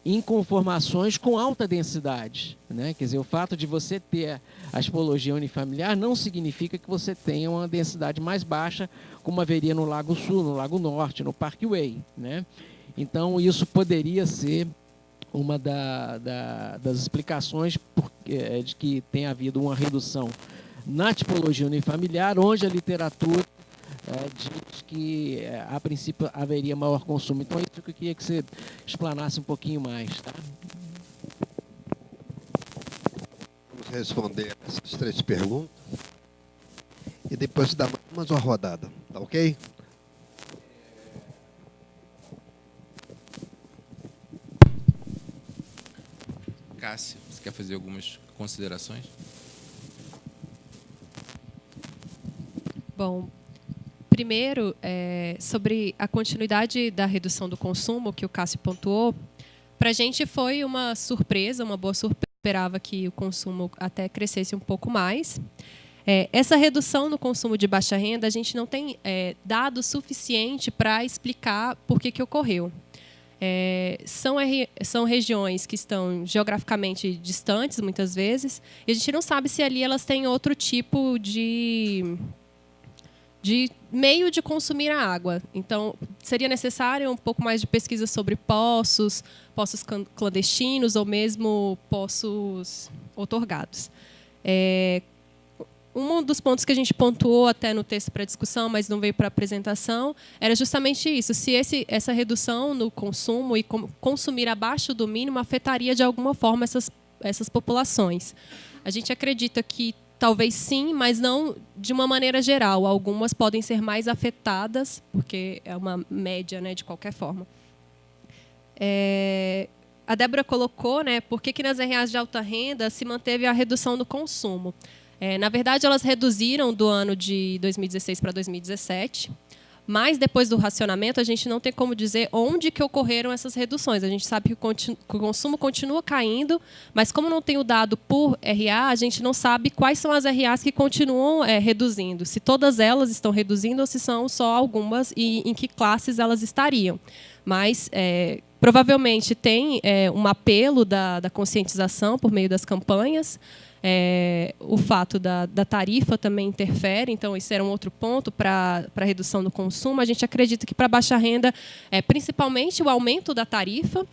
em conformações com alta densidade, né? Quer dizer, o fato de você ter a tipologia unifamiliar não significa que você tenha uma densidade mais baixa, como haveria no Lago Sul, no Lago Norte, no Parkway, né? Então, isso poderia ser uma das explicações de que tem havido uma redução na tipologia unifamiliar, onde a literatura diz que, a princípio, haveria maior consumo. Então, é isso que eu queria que você explanasse um pouquinho mais. Tá? Vamos responder essas 3 perguntas e depois dar mais uma rodada, tá ok? Cássia, você quer fazer algumas considerações? Bom, primeiro, sobre a continuidade da redução do consumo, que o Cássio pontuou, para a gente foi uma surpresa, uma boa surpresa. Esperava que o consumo até crescesse um pouco mais. Essa redução no consumo de baixa renda, a gente não tem dado suficiente para explicar por que ocorreu. São regiões que estão geograficamente distantes, muitas vezes, e a gente não sabe se ali elas têm outro tipo de meio de consumir a água. Então, seria necessário um pouco mais de pesquisa sobre poços clandestinos ou mesmo poços outorgados. Um dos pontos que a gente pontuou até no texto para discussão, mas não veio para apresentação, era justamente isso. Se essa redução no consumo e consumir abaixo do mínimo afetaria de alguma forma essas populações. A gente acredita que talvez sim, mas não de uma maneira geral. Algumas podem ser mais afetadas, porque é uma média, né, de qualquer forma. A Débora colocou, né, por que nas RAs de alta renda se manteve a redução do consumo. Na verdade, elas reduziram do ano de 2016 para 2017, mas depois do racionamento, a gente não tem como dizer onde que ocorreram essas reduções. A gente sabe que o consumo continua caindo, mas como não tem o dado por RA, a gente não sabe quais são as RAs que continuam reduzindo. Se todas elas estão reduzindo ou se são só algumas e em que classes elas estariam. Mas provavelmente tem um apelo da conscientização por meio das campanhas. O fato da tarifa também interfere, então esse era um outro ponto para a redução do consumo. A gente acredita que para baixa renda, principalmente o aumento da tarifa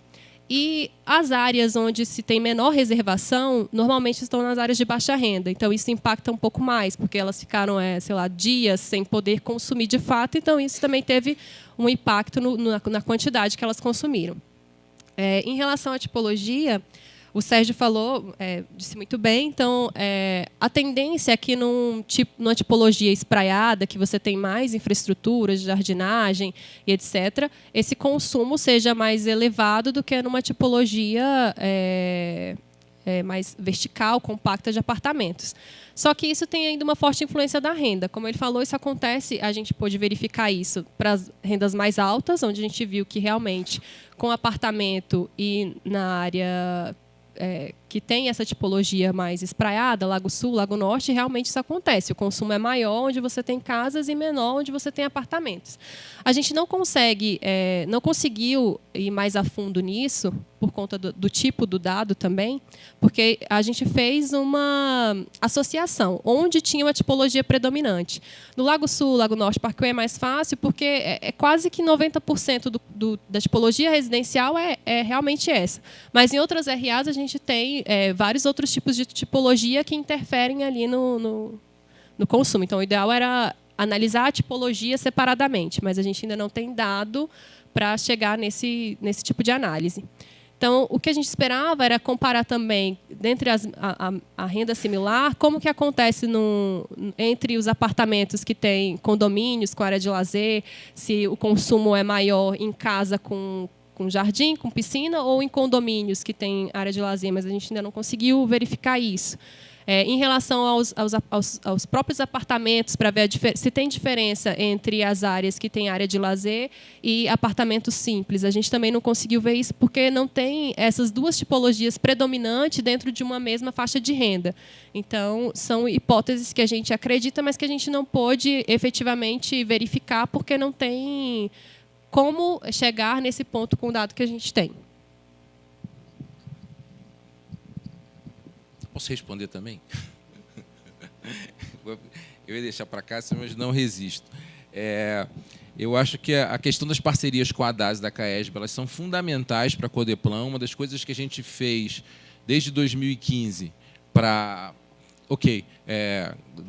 E as áreas onde se tem menor reservação, normalmente estão nas áreas de baixa renda. Então, isso impacta um pouco mais, porque elas ficaram, sei lá, dias sem poder consumir de fato. Então, isso também teve um impacto na quantidade que elas consumiram. Em relação à tipologia, o Sérgio falou, disse muito bem. Então, a tendência é que numa tipologia espraiada, que você tem mais infraestrutura de jardinagem e etc., esse consumo seja mais elevado do que numa tipologia mais vertical, compacta de apartamentos. Só que isso tem ainda uma forte influência da renda. Como ele falou, isso acontece, a gente pôde verificar isso para as rendas mais altas, onde a gente viu que realmente, com apartamento e na área que tem essa tipologia mais espraiada, Lago Sul, Lago Norte, realmente isso acontece. O consumo é maior onde você tem casas e menor onde você tem apartamentos. A gente não conseguiu ir mais a fundo nisso, por conta do tipo do dado também, porque a gente fez uma associação, onde tinha uma tipologia predominante. No Lago Sul, Lago Norte, Parkway é mais fácil, porque é quase que 90% da tipologia residencial é realmente essa. Mas em outras RAs a gente tem vários outros tipos de tipologia que interferem ali no consumo. Então, o ideal era analisar a tipologia separadamente, mas a gente ainda não tem dado para chegar nesse tipo de análise. Então, o que a gente esperava era comparar também, dentre a renda similar, como que acontece entre os apartamentos que têm condomínios com área de lazer, se o consumo é maior em casa com jardim, com piscina, ou em condomínios que têm área de lazer, mas a gente ainda não conseguiu verificar isso. Em relação aos próprios apartamentos, para ver se tem diferença entre as áreas que têm área de lazer e apartamentos simples. A gente também não conseguiu ver isso porque não tem essas duas tipologias predominantes dentro de uma mesma faixa de renda. Então, são hipóteses que a gente acredita, mas que a gente não pôde efetivamente verificar porque não tem como chegar nesse ponto com o dado que a gente tem. Posso responder também? Eu ia deixar para cá, mas não resisto. Eu acho que a questão das parcerias com a DAS e da CAESB, elas são fundamentais para a Codeplan. Uma das coisas que a gente fez desde 2015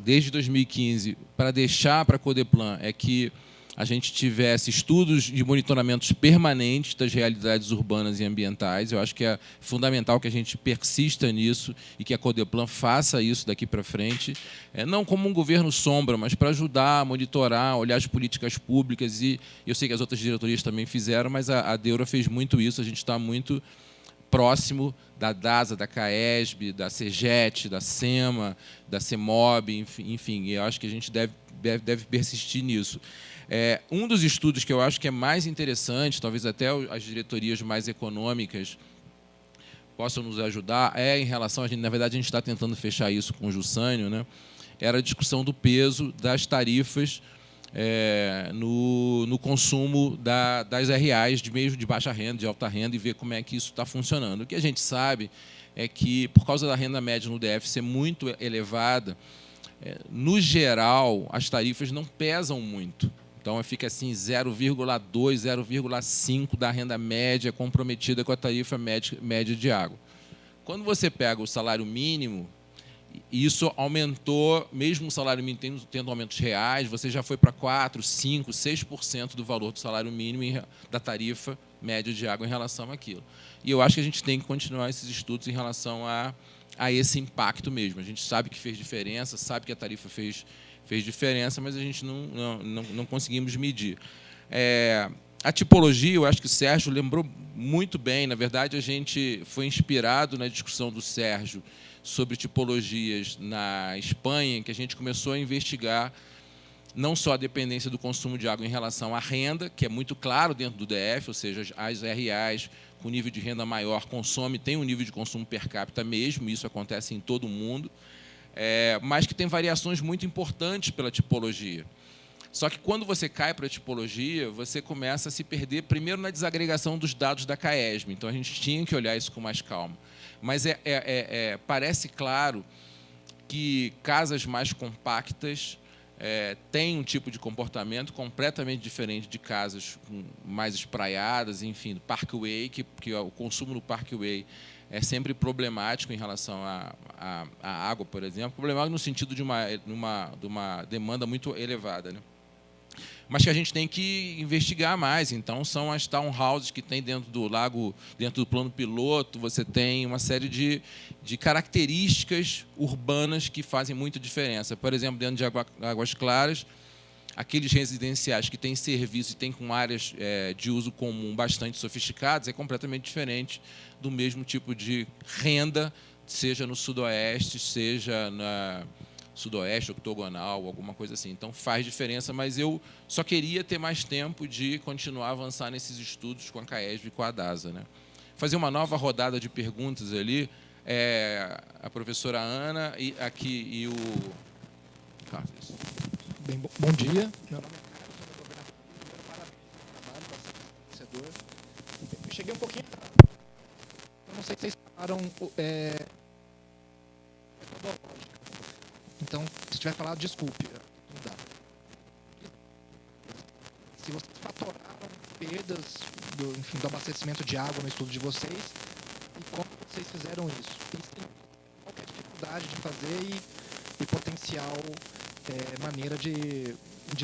desde 2015 para deixar para a Codeplan é que a gente tivesse estudos de monitoramentos permanentes das realidades urbanas e ambientais. Eu acho que é fundamental que a gente persista nisso e que a Codeplan faça isso daqui para frente, não como um governo sombra, mas para ajudar a monitorar, olhar as políticas públicas. E eu sei que as outras diretorias também fizeram, mas a Deura fez muito isso. A gente está muito próximo da DASA, da CAESB, da CEGET, da SEMA, da CEMOB, enfim. E eu acho que a gente deve persistir nisso. Um dos estudos que eu acho que é mais interessante, talvez até as diretorias mais econômicas possam nos ajudar, em relação na verdade, a gente está tentando fechar isso com o Jussânio, né? Era a discussão do peso das tarifas no consumo das RAs de meio de baixa renda, de alta renda, e ver como é que isso está funcionando. O que a gente sabe é que, por causa da renda média no DF ser muito elevada, no geral, as tarifas não pesam muito. Então, fica assim 0,2, 0,5 da renda média comprometida com a tarifa média de água. Quando você pega o salário mínimo, isso aumentou, mesmo o salário mínimo tendo aumentos reais, você já foi para 4%, 5%, 6% do valor do salário mínimo da tarifa média de água em relação àquilo. E eu acho que a gente tem que continuar esses estudos em relação a esse impacto mesmo. A gente sabe que fez diferença, sabe que a tarifa fez diferença, mas a gente não conseguimos medir. A tipologia, eu acho que o Sérgio lembrou muito bem. Na verdade, a gente foi inspirado na discussão do Sérgio sobre tipologias na Espanha, em que a gente começou a investigar não só a dependência do consumo de água em relação à renda, que é muito claro dentro do DF, ou seja, as RAs com nível de renda maior tem um nível de consumo per capita mesmo, isso acontece em todo o mundo, mas que tem variações muito importantes pela tipologia. Só que, quando você cai para a tipologia, você começa a se perder, primeiro, na desagregação dos dados da CAESB. Então, a gente tinha que olhar isso com mais calma. Mas parece claro que casas mais compactas tem um tipo de comportamento completamente diferente de casas mais espraiadas, enfim, do Parkway, que o consumo no Parkway é sempre problemático em relação à água, por exemplo, problemático no sentido de uma demanda muito elevada, né? Mas que a gente tem que investigar mais. Então, são as townhouses que tem dentro do lago, dentro do plano piloto, você tem uma série de características urbanas que fazem muita diferença. Por exemplo, dentro de Águas Claras, aqueles residenciais que têm serviço e têm com áreas de uso comum bastante sofisticadas, é completamente diferente do mesmo tipo de renda, seja no sudoeste, seja na sudoeste, octogonal, alguma coisa assim. Então, faz diferença, mas eu só queria ter mais tempo de continuar a avançar nesses estudos com a CAESB e com a DASA, né? Fazer uma nova rodada de perguntas ali, a professora Ana e o Carlos. Bem, bom dia. Meu nome é Carlos, sou governador. Primeiro, parabéns pelo trabalho, bastante vencedor. Eu cheguei um pouquinho atrasado. Eu não sei se vocês falaram metodológica. Então, se tiver falado, desculpe. Não dá. Se vocês fatoraram perdas do abastecimento de água no estudo de vocês, e como vocês fizeram isso? Qual é a dificuldade de fazer e potencial maneira de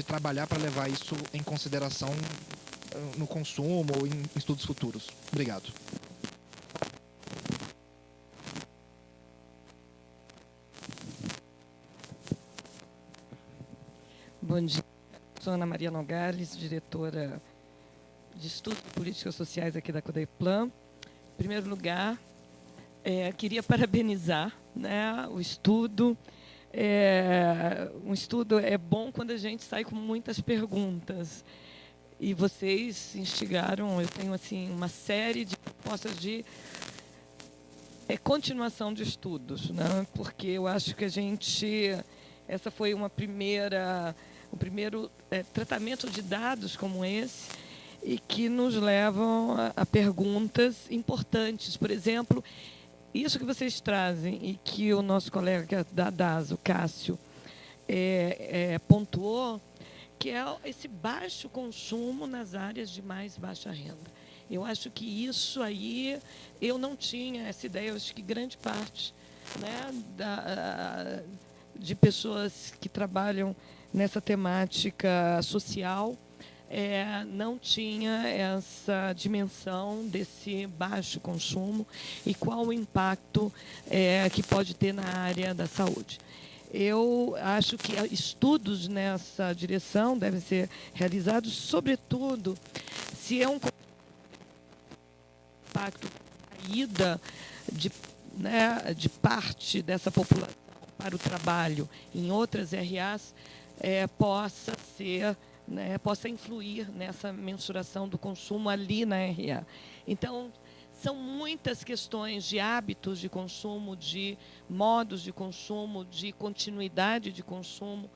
trabalhar para levar isso em consideração no consumo ou em estudos futuros? Obrigado. Bom dia, sou Ana Maria Nogales, diretora de Estudos de Políticas Sociais aqui da CODEPLAN. Em primeiro lugar, queria parabenizar, né, o estudo. Um estudo é bom quando a gente sai com muitas perguntas. E vocês instigaram, eu tenho assim, uma série de propostas de continuação de estudos, né? Porque eu acho que essa foi o primeiro tratamento de dados como esse e que nos levam a perguntas importantes. Por exemplo, isso que vocês trazem e que o nosso colega da DASA, o Cássio, pontuou, que é esse baixo consumo nas áreas de mais baixa renda. Eu acho que isso aí, eu não tinha essa ideia, eu acho que grande parte, né, de pessoas que trabalham nessa temática social não tinha essa dimensão desse baixo consumo e qual o impacto que pode ter na área da saúde. Eu acho que estudos nessa direção devem ser realizados, sobretudo, se é um impacto caída de parte dessa população para o trabalho em outras RAs, possa influir nessa mensuração do consumo ali na RA. Então, são muitas questões de hábitos de consumo, de modos de consumo, de continuidade de consumo,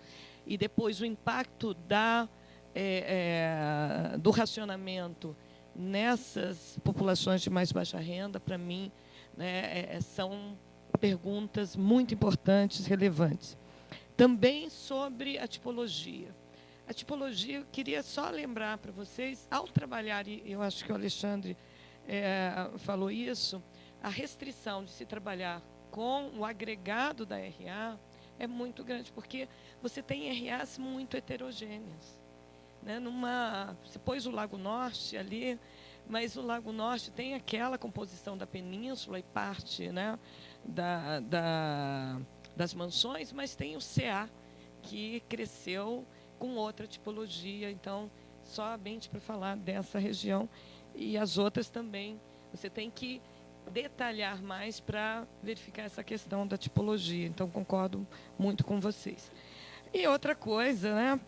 e depois o impacto do racionamento nessas populações de mais baixa renda, para mim, né, são perguntas muito importantes, relevantes. Também sobre a tipologia. A tipologia, eu queria só lembrar para vocês, ao trabalhar, e eu acho que o Alexandre falou isso, a restrição de se trabalhar com o agregado da RA é muito grande, porque você tem RAs muito heterogêneas. Né? Você pôs o Lago Norte ali, mas o Lago Norte tem aquela composição da península e parte, né, das mansões, mas tem o CA, que cresceu com outra tipologia. Então, somente para falar dessa região, e as outras também, você tem que detalhar mais para verificar essa questão da tipologia. Então, concordo muito com vocês. E outra coisa, né,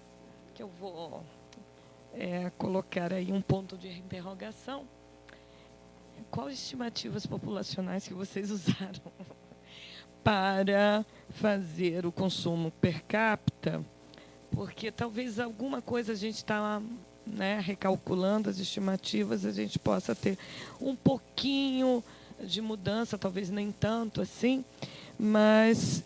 que eu vou colocar aí um ponto de interrogação: quais estimativas populacionais que vocês usaram para fazer o consumo per capita? Porque talvez alguma coisa a gente está, né, recalculando as estimativas, a gente possa ter um pouquinho de mudança, talvez nem tanto assim, mas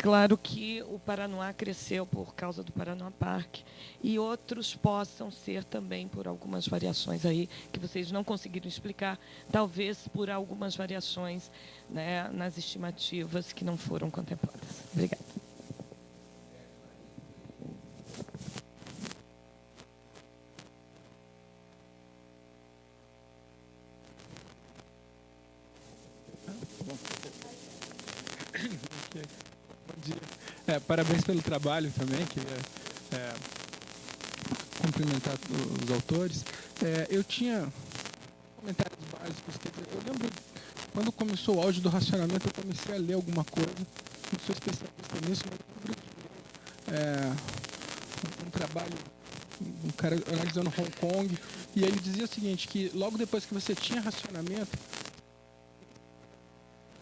claro que o Paranoá cresceu por causa do Paranoá Park e outros possam ser também por algumas variações aí que vocês não conseguiram explicar, talvez por algumas variações, né, nas estimativas que não foram contempladas. Obrigada. Bom dia. Parabéns pelo trabalho também, queria cumprimentar os autores. Eu tinha comentários básicos, quer dizer, eu lembro, quando começou o áudio do racionamento, eu comecei a ler alguma coisa, não sou especialista nisso, mas eu lembro de um trabalho, um cara analisando Hong Kong, e ele dizia o seguinte, que logo depois que você tinha racionamento,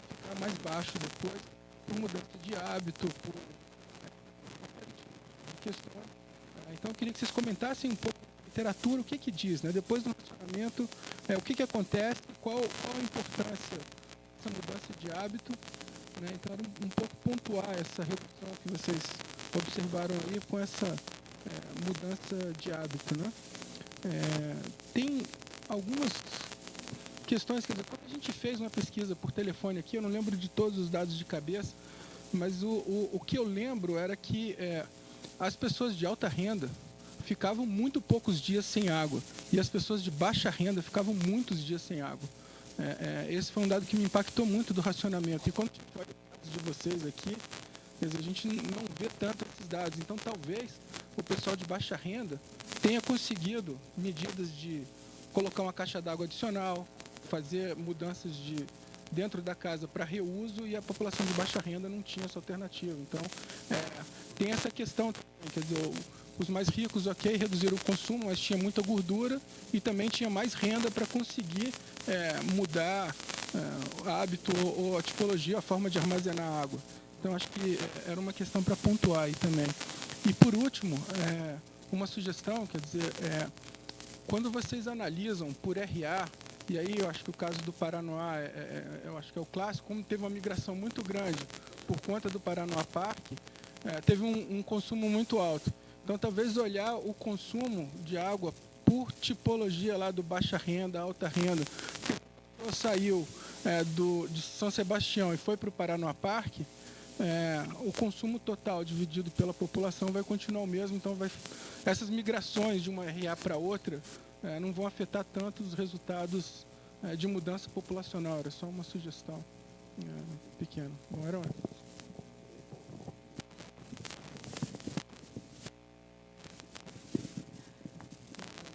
ficava mais baixo depois, por mudança de hábito, por questões. Então, eu queria que vocês comentassem um pouco da literatura, o que diz, né? Depois do racionamento, o que acontece, qual a importância dessa mudança de hábito, né? Então, um pouco pontuar essa redução que vocês observaram aí com essa mudança de hábito, né? Tem algumas questões, quer dizer, quando a gente fez uma pesquisa por telefone aqui, eu não lembro de todos os dados de cabeça, mas o que eu lembro era que as pessoas de alta renda ficavam muito poucos dias sem água e as pessoas de baixa renda ficavam muitos dias sem água. Esse foi um dado que me impactou muito do racionamento. E quando a gente olha os dados de vocês aqui, quer dizer, a gente não vê tanto esses dados. Então, talvez o pessoal de baixa renda tenha conseguido medidas de colocar uma caixa d'água adicional, fazer mudanças dentro da casa para reuso, e a população de baixa renda não tinha essa alternativa. Então, tem essa questão também, quer dizer, os mais ricos, ok, reduziram o consumo, mas tinha muita gordura e também tinha mais renda para conseguir mudar o hábito ou a tipologia, a forma de armazenar água. Então, acho que era uma questão para pontuar aí também. E, por último, uma sugestão, quer dizer, quando vocês analisam por RA, e aí eu acho que o caso do Paranoá, eu acho que é o clássico, como teve uma migração muito grande por conta do Paranoá Park, teve um consumo muito alto. Então, talvez olhar o consumo de água por tipologia lá do baixa renda, alta renda. Se a pessoa saiu de São Sebastião e foi para o Paranoá Park, o consumo total dividido pela população vai continuar o mesmo. Então, essas migrações de uma RA para outra não vão afetar tanto os resultados de mudança populacional. Era só uma sugestão pequena. Não era essa.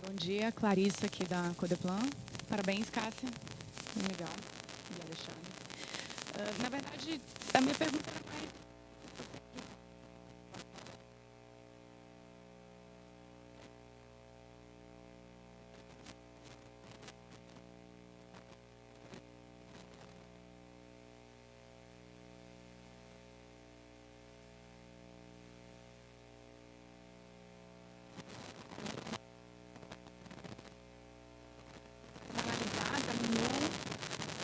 Bom dia, Clarissa aqui da Codeplan. Parabéns, Cássia. Muito legal. E Alexandre. Na verdade, a minha pergunta era mais...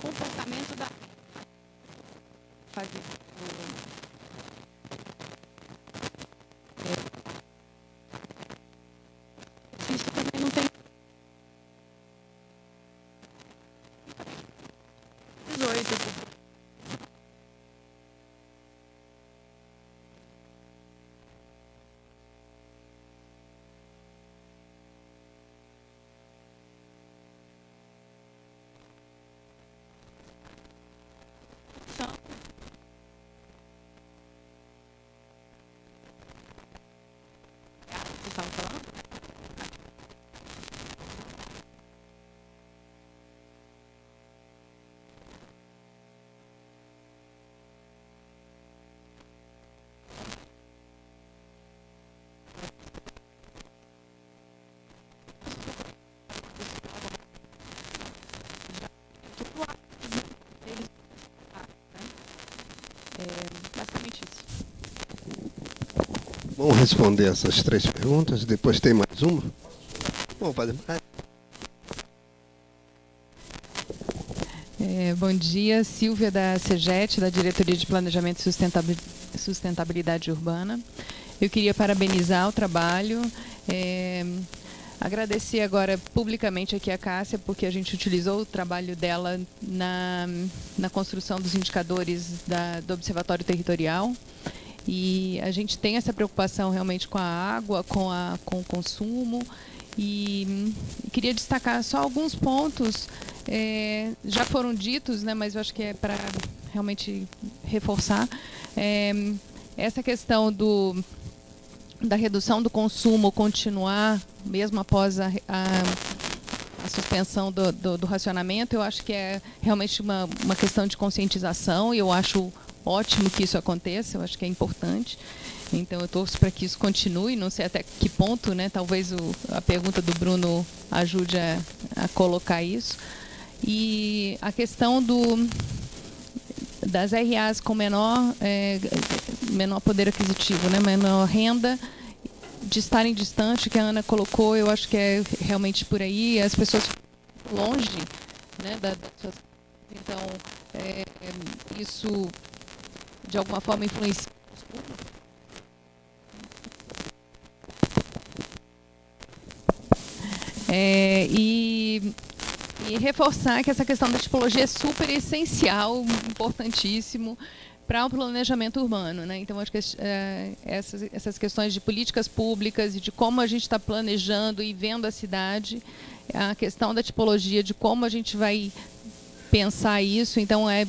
comportamento da fazer isso também não tem 18. Vocês estavam falando? Basicamente isso. Vamos responder essas 3 perguntas, depois tem mais uma? Vamos fazer mais. Bom dia, Silvia da CEGET, da Diretoria de Planejamento e sustentabilidade urbana. Eu queria parabenizar o trabalho, agradecer agora publicamente aqui a Cássia, porque a gente utilizou o trabalho dela na construção dos indicadores do Observatório Territorial. E a gente tem essa preocupação realmente com a água, com o consumo. E queria destacar só alguns pontos, já foram ditos, né, mas eu acho que é para realmente reforçar. Essa questão da redução do consumo continuar, mesmo após a suspensão do racionamento, eu acho que é realmente uma questão de conscientização, e eu acho ótimo que isso aconteça, eu acho que é importante. Então, eu torço para que isso continue, não sei até que ponto, né? Talvez a pergunta do Bruno ajude a colocar isso. E a questão das RAs com menor poder aquisitivo, né? Menor renda, de estarem distante, que a Ana colocou, eu acho que é realmente por aí, as pessoas longe, né, das suas... Então, isso, de alguma forma, influencia. E reforçar que essa questão da tipologia é super essencial, importantíssimo para o planejamento urbano, né? Então, acho que essas questões de políticas públicas e de como a gente está planejando e vendo a cidade, a questão da tipologia, de como a gente vai pensar isso, então é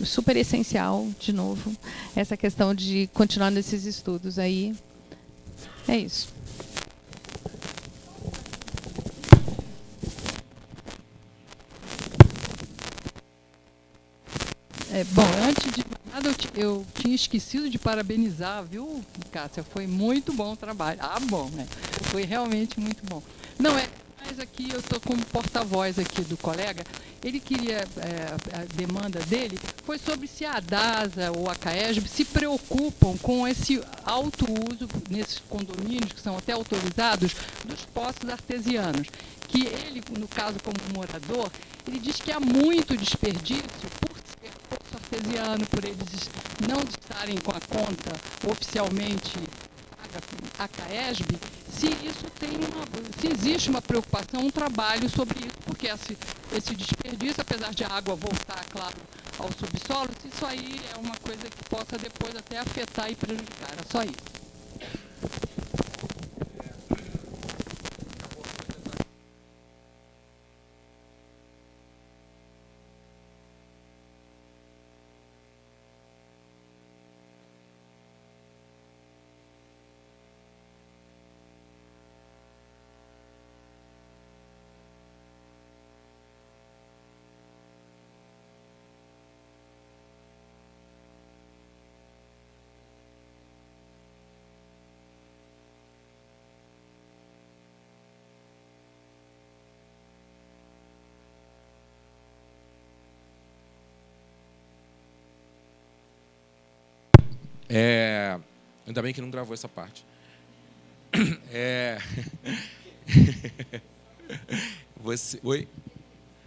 super essencial, de novo, essa questão de continuar nesses estudos aí. É isso. Bom, antes de nada, eu tinha esquecido de parabenizar, viu, Cássia? Foi muito bom o trabalho. Ah, bom, né? Foi realmente muito bom. Não, mas aqui eu estou como porta-voz aqui do colega. Ele queria, a demanda dele foi sobre se a DASA ou a CAESB se preocupam com esse alto uso nesses condomínios, que são até autorizados, dos poços artesianos. Que ele, no caso como morador, ele diz que há muito desperdício por ser poço artesiano, por eles não estarem com a conta oficialmente a CAESB, se existe uma preocupação, um trabalho sobre isso, porque esse desperdício, apesar de a água voltar, claro, ao subsolo, se isso aí é uma coisa que possa depois até afetar e prejudicar. Era só isso. Ainda bem que não gravou essa parte. Oi?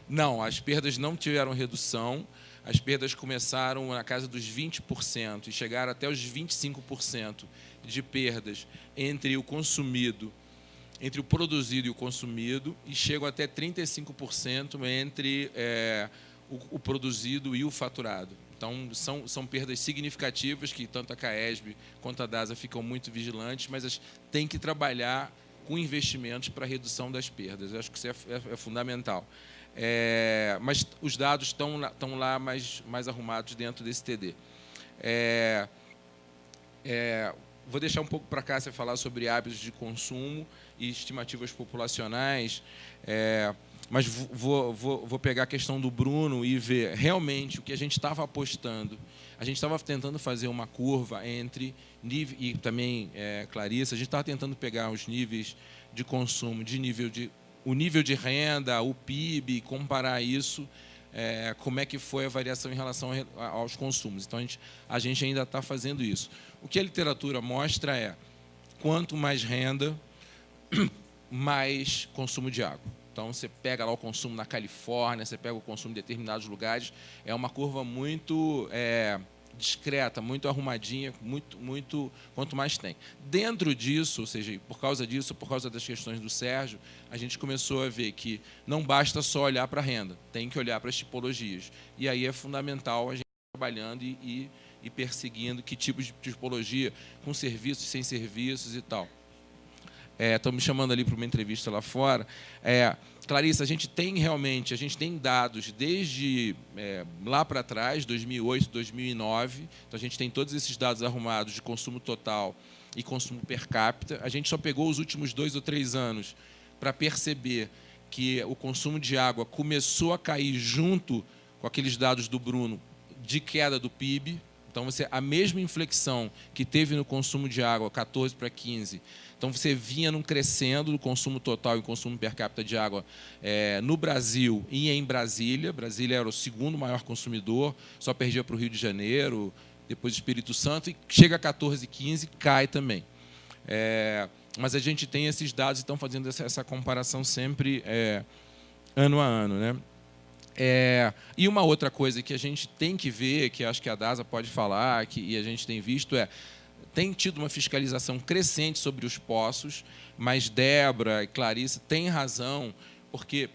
Não, as perdas não tiveram redução. As perdas começaram na casa dos 20% e chegaram até os 25% de perdas entre o consumido, entre o produzido e o consumido, e chegam até 35% entre o produzido e o faturado. Então, são perdas significativas que tanto a CAESB quanto a DASA ficam muito vigilantes, mas tem que trabalhar com investimentos para a redução das perdas. Eu acho que isso é fundamental. Mas os dados estão lá mais arrumados dentro desse TD. Vou deixar um pouco para a Cássia falar sobre hábitos de consumo e estimativas populacionais, mas vou pegar a questão do Bruno e ver realmente o que a gente estava apostando. A gente estava tentando fazer uma curva entre nível, e também, Clarissa, a gente estava tentando pegar os níveis de consumo, o nível de renda, o PIB, comparar isso, como é que foi a variação em relação aos consumos. Então, a gente ainda está fazendo isso. O que a literatura mostra quanto mais renda, mais consumo de água. Então, você pega lá o consumo na Califórnia, você pega o consumo em determinados lugares, é uma curva muito discreta, muito arrumadinha, muito quanto mais tem. Dentro disso, ou seja, por causa disso, por causa das questões do Sérgio, a gente começou a ver que não basta só olhar para a renda, tem que olhar para as tipologias. E aí é fundamental a gente trabalhando e perseguindo que tipo de tipologia, com serviços, sem serviços e tal. Estão me chamando ali para uma entrevista lá fora. Clarissa, a gente tem dados desde lá para trás, 2008, 2009. Então, a gente tem todos esses dados arrumados de consumo total e consumo per capita. A gente só pegou os últimos 2 ou 3 anos para perceber que o consumo de água começou a cair junto com aqueles dados do Bruno de queda do PIB. Então, a mesma inflexão que teve no consumo de água, 14 para 15, então você vinha num crescendo do consumo total e consumo per capita de água no Brasil e em Brasília. Brasília era o segundo maior consumidor, só perdia para o Rio de Janeiro, depois o Espírito Santo, e chega a 14, 15, cai também. Mas a gente tem esses dados e estão fazendo essa comparação sempre ano a ano, né? E uma outra coisa que a gente tem que ver, que acho que a DASA pode falar, e a gente tem visto, tem tido uma fiscalização crescente sobre os poços, mas Débora e Clarissa têm razão, porque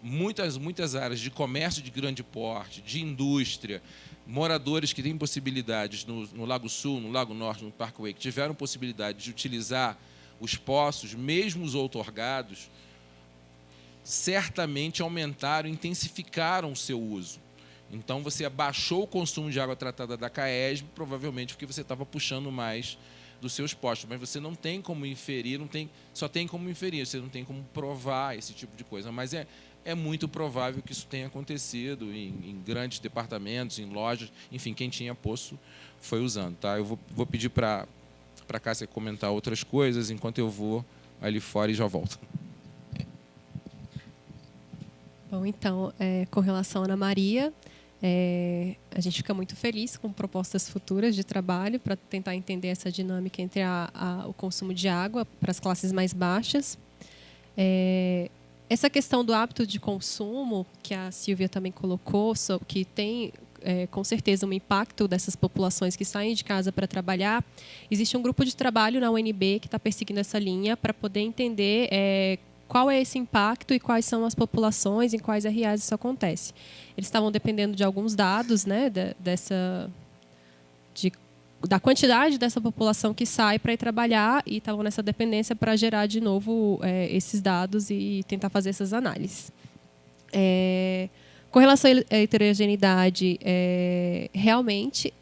muitas áreas de comércio de grande porte, de indústria, moradores que têm possibilidades no Lago Sul, no Lago Norte, no Parkway, que tiveram possibilidade de utilizar os poços, mesmo os outorgados, certamente aumentaram, intensificaram o seu uso. Então, você abaixou o consumo de água tratada da CAESB, provavelmente porque você estava puxando mais dos seus postos. Mas você não tem como inferir, só tem como inferir, você não tem como provar esse tipo de coisa. Mas é muito provável que isso tenha acontecido em grandes departamentos, em lojas, enfim, quem tinha poço foi usando. Tá? Eu vou pedir para a Cássia comentar outras coisas, enquanto eu vou ali fora e já volto. Bom, então, com relação à Ana Maria, a gente fica muito feliz com propostas futuras de trabalho para tentar entender essa dinâmica entre o consumo de água para as classes mais baixas. Essa questão do hábito de consumo, que a Silvia também colocou, que tem, com certeza, um impacto dessas populações que saem de casa para trabalhar, existe um grupo de trabalho na UNB que está perseguindo essa linha para poder entender qual é esse impacto e quais são as populações, em quais RAs isso acontece. Eles estavam dependendo de alguns dados, né, da quantidade dessa população que sai para ir trabalhar, e estavam nessa dependência para gerar de novo esses dados e tentar fazer essas análises. Com relação à heterogeneidade, realmente,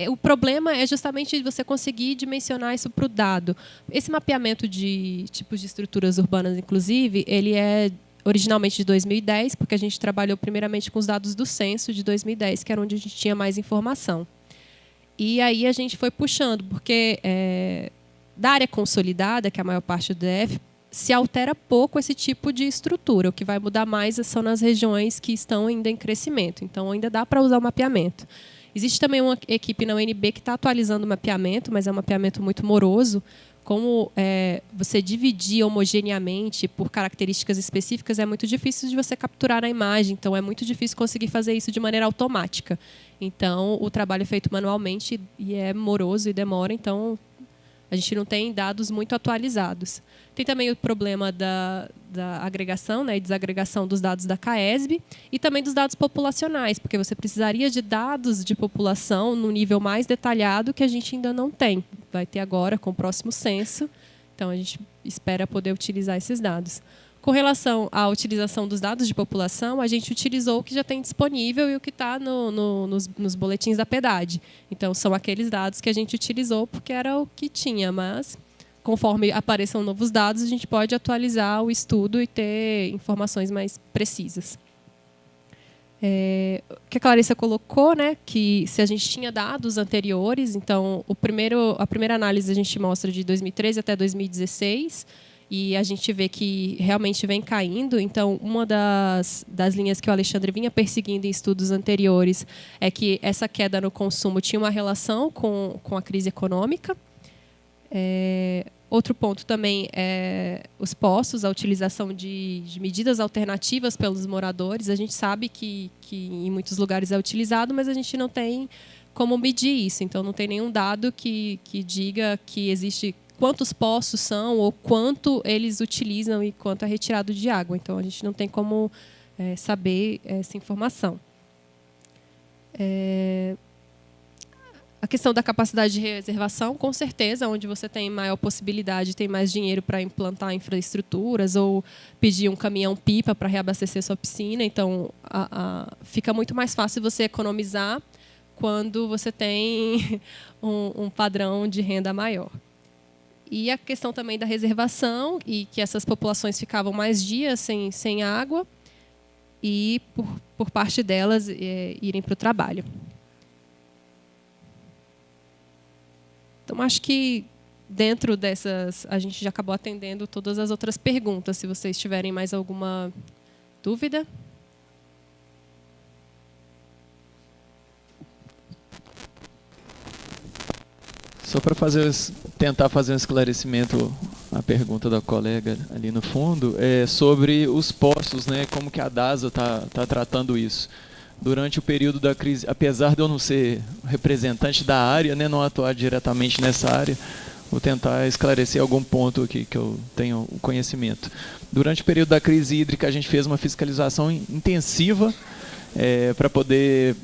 o problema é justamente você conseguir dimensionar isso para o dado. Esse mapeamento de tipos de estruturas urbanas, inclusive, ele é originalmente de 2010, porque a gente trabalhou primeiramente com os dados do censo de 2010, que era onde a gente tinha mais informação. E aí a gente foi puxando, porque da área consolidada, que é a maior parte do DF, se altera pouco esse tipo de estrutura. O que vai mudar mais são nas regiões que estão ainda em crescimento. Então, ainda dá para usar o mapeamento. Existe também uma equipe na UNB que está atualizando o mapeamento, mas é um mapeamento muito moroso. Como você dividir homogeneamente por características específicas é muito difícil de você capturar na imagem. Então, é muito difícil conseguir fazer isso de maneira automática. Então, o trabalho é feito manualmente e é moroso e demora. Então, a gente não tem dados muito atualizados. Tem também o problema da agregação, né, e desagregação dos dados da CAESB e também dos dados populacionais, porque você precisaria de dados de população no nível mais detalhado que a gente ainda não tem. Vai ter agora com o próximo censo, então a gente espera poder utilizar esses dados. Com relação à utilização dos dados de população, a gente utilizou o que já tem disponível e o que está nos boletins da PEDAD. Então, são aqueles dados que a gente utilizou porque era o que tinha, mas conforme apareçam novos dados, a gente pode atualizar o estudo e ter informações mais precisas. O que a Clarissa colocou, né, que se a gente tinha dados anteriores, então a primeira análise a gente mostra de 2013 até 2016, e a gente vê que realmente vem caindo. Então, uma das linhas que o Alexandre vinha perseguindo em estudos anteriores é que essa queda no consumo tinha uma relação com a crise econômica. Outro ponto também é os postos, a utilização de medidas alternativas pelos moradores. A gente sabe que em muitos lugares é utilizado, mas a gente não tem como medir isso. Então, não tem nenhum dado que diga que existe quantos poços são ou quanto eles utilizam e quanto é retirado de água. Então, a gente não tem como saber essa informação. A questão da capacidade de reservação, com certeza, onde você tem maior possibilidade, tem mais dinheiro para implantar infraestruturas ou pedir um caminhão-pipa para reabastecer sua piscina. Então, fica muito mais fácil você economizar quando você tem um padrão de renda maior. E a questão também da reservação, e que essas populações ficavam mais dias sem água e, por parte delas, irem para o trabalho. Então, acho que dentro dessas, a gente já acabou atendendo todas as outras perguntas. Se vocês tiverem mais alguma dúvida. Só para tentar fazer um esclarecimento à pergunta da colega ali no fundo, sobre os poços, né, como que a DASA está tratando isso. Durante o período da crise, apesar de eu não ser representante da área, né, não atuar diretamente nessa área, vou tentar esclarecer algum ponto aqui que eu tenho conhecimento. Durante o período da crise hídrica, a gente fez uma fiscalização intensiva para poder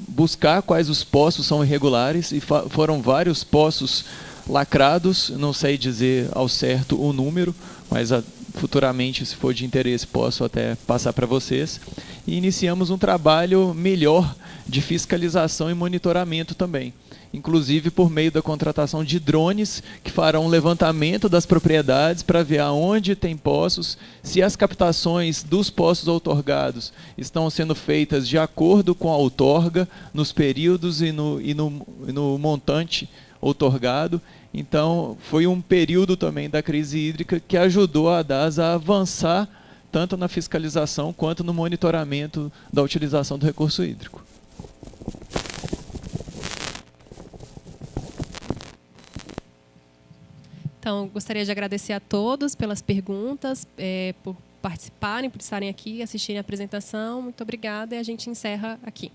buscar quais os poços são irregulares, e foram vários poços lacrados, não sei dizer ao certo o número, mas futuramente, se for de interesse, posso até passar para vocês. E iniciamos um trabalho melhor de fiscalização e monitoramento também, inclusive por meio da contratação de drones que farão um levantamento das propriedades para ver aonde tem poços, se as captações dos poços outorgados estão sendo feitas de acordo com a outorga, nos períodos e no montante outorgado. Então, foi um período também da crise hídrica que ajudou a DASA a avançar tanto na fiscalização quanto no monitoramento da utilização do recurso hídrico. Então, gostaria de agradecer a todos pelas perguntas, por participarem, por estarem aqui, assistirem a apresentação. Muito obrigada, e a gente encerra aqui.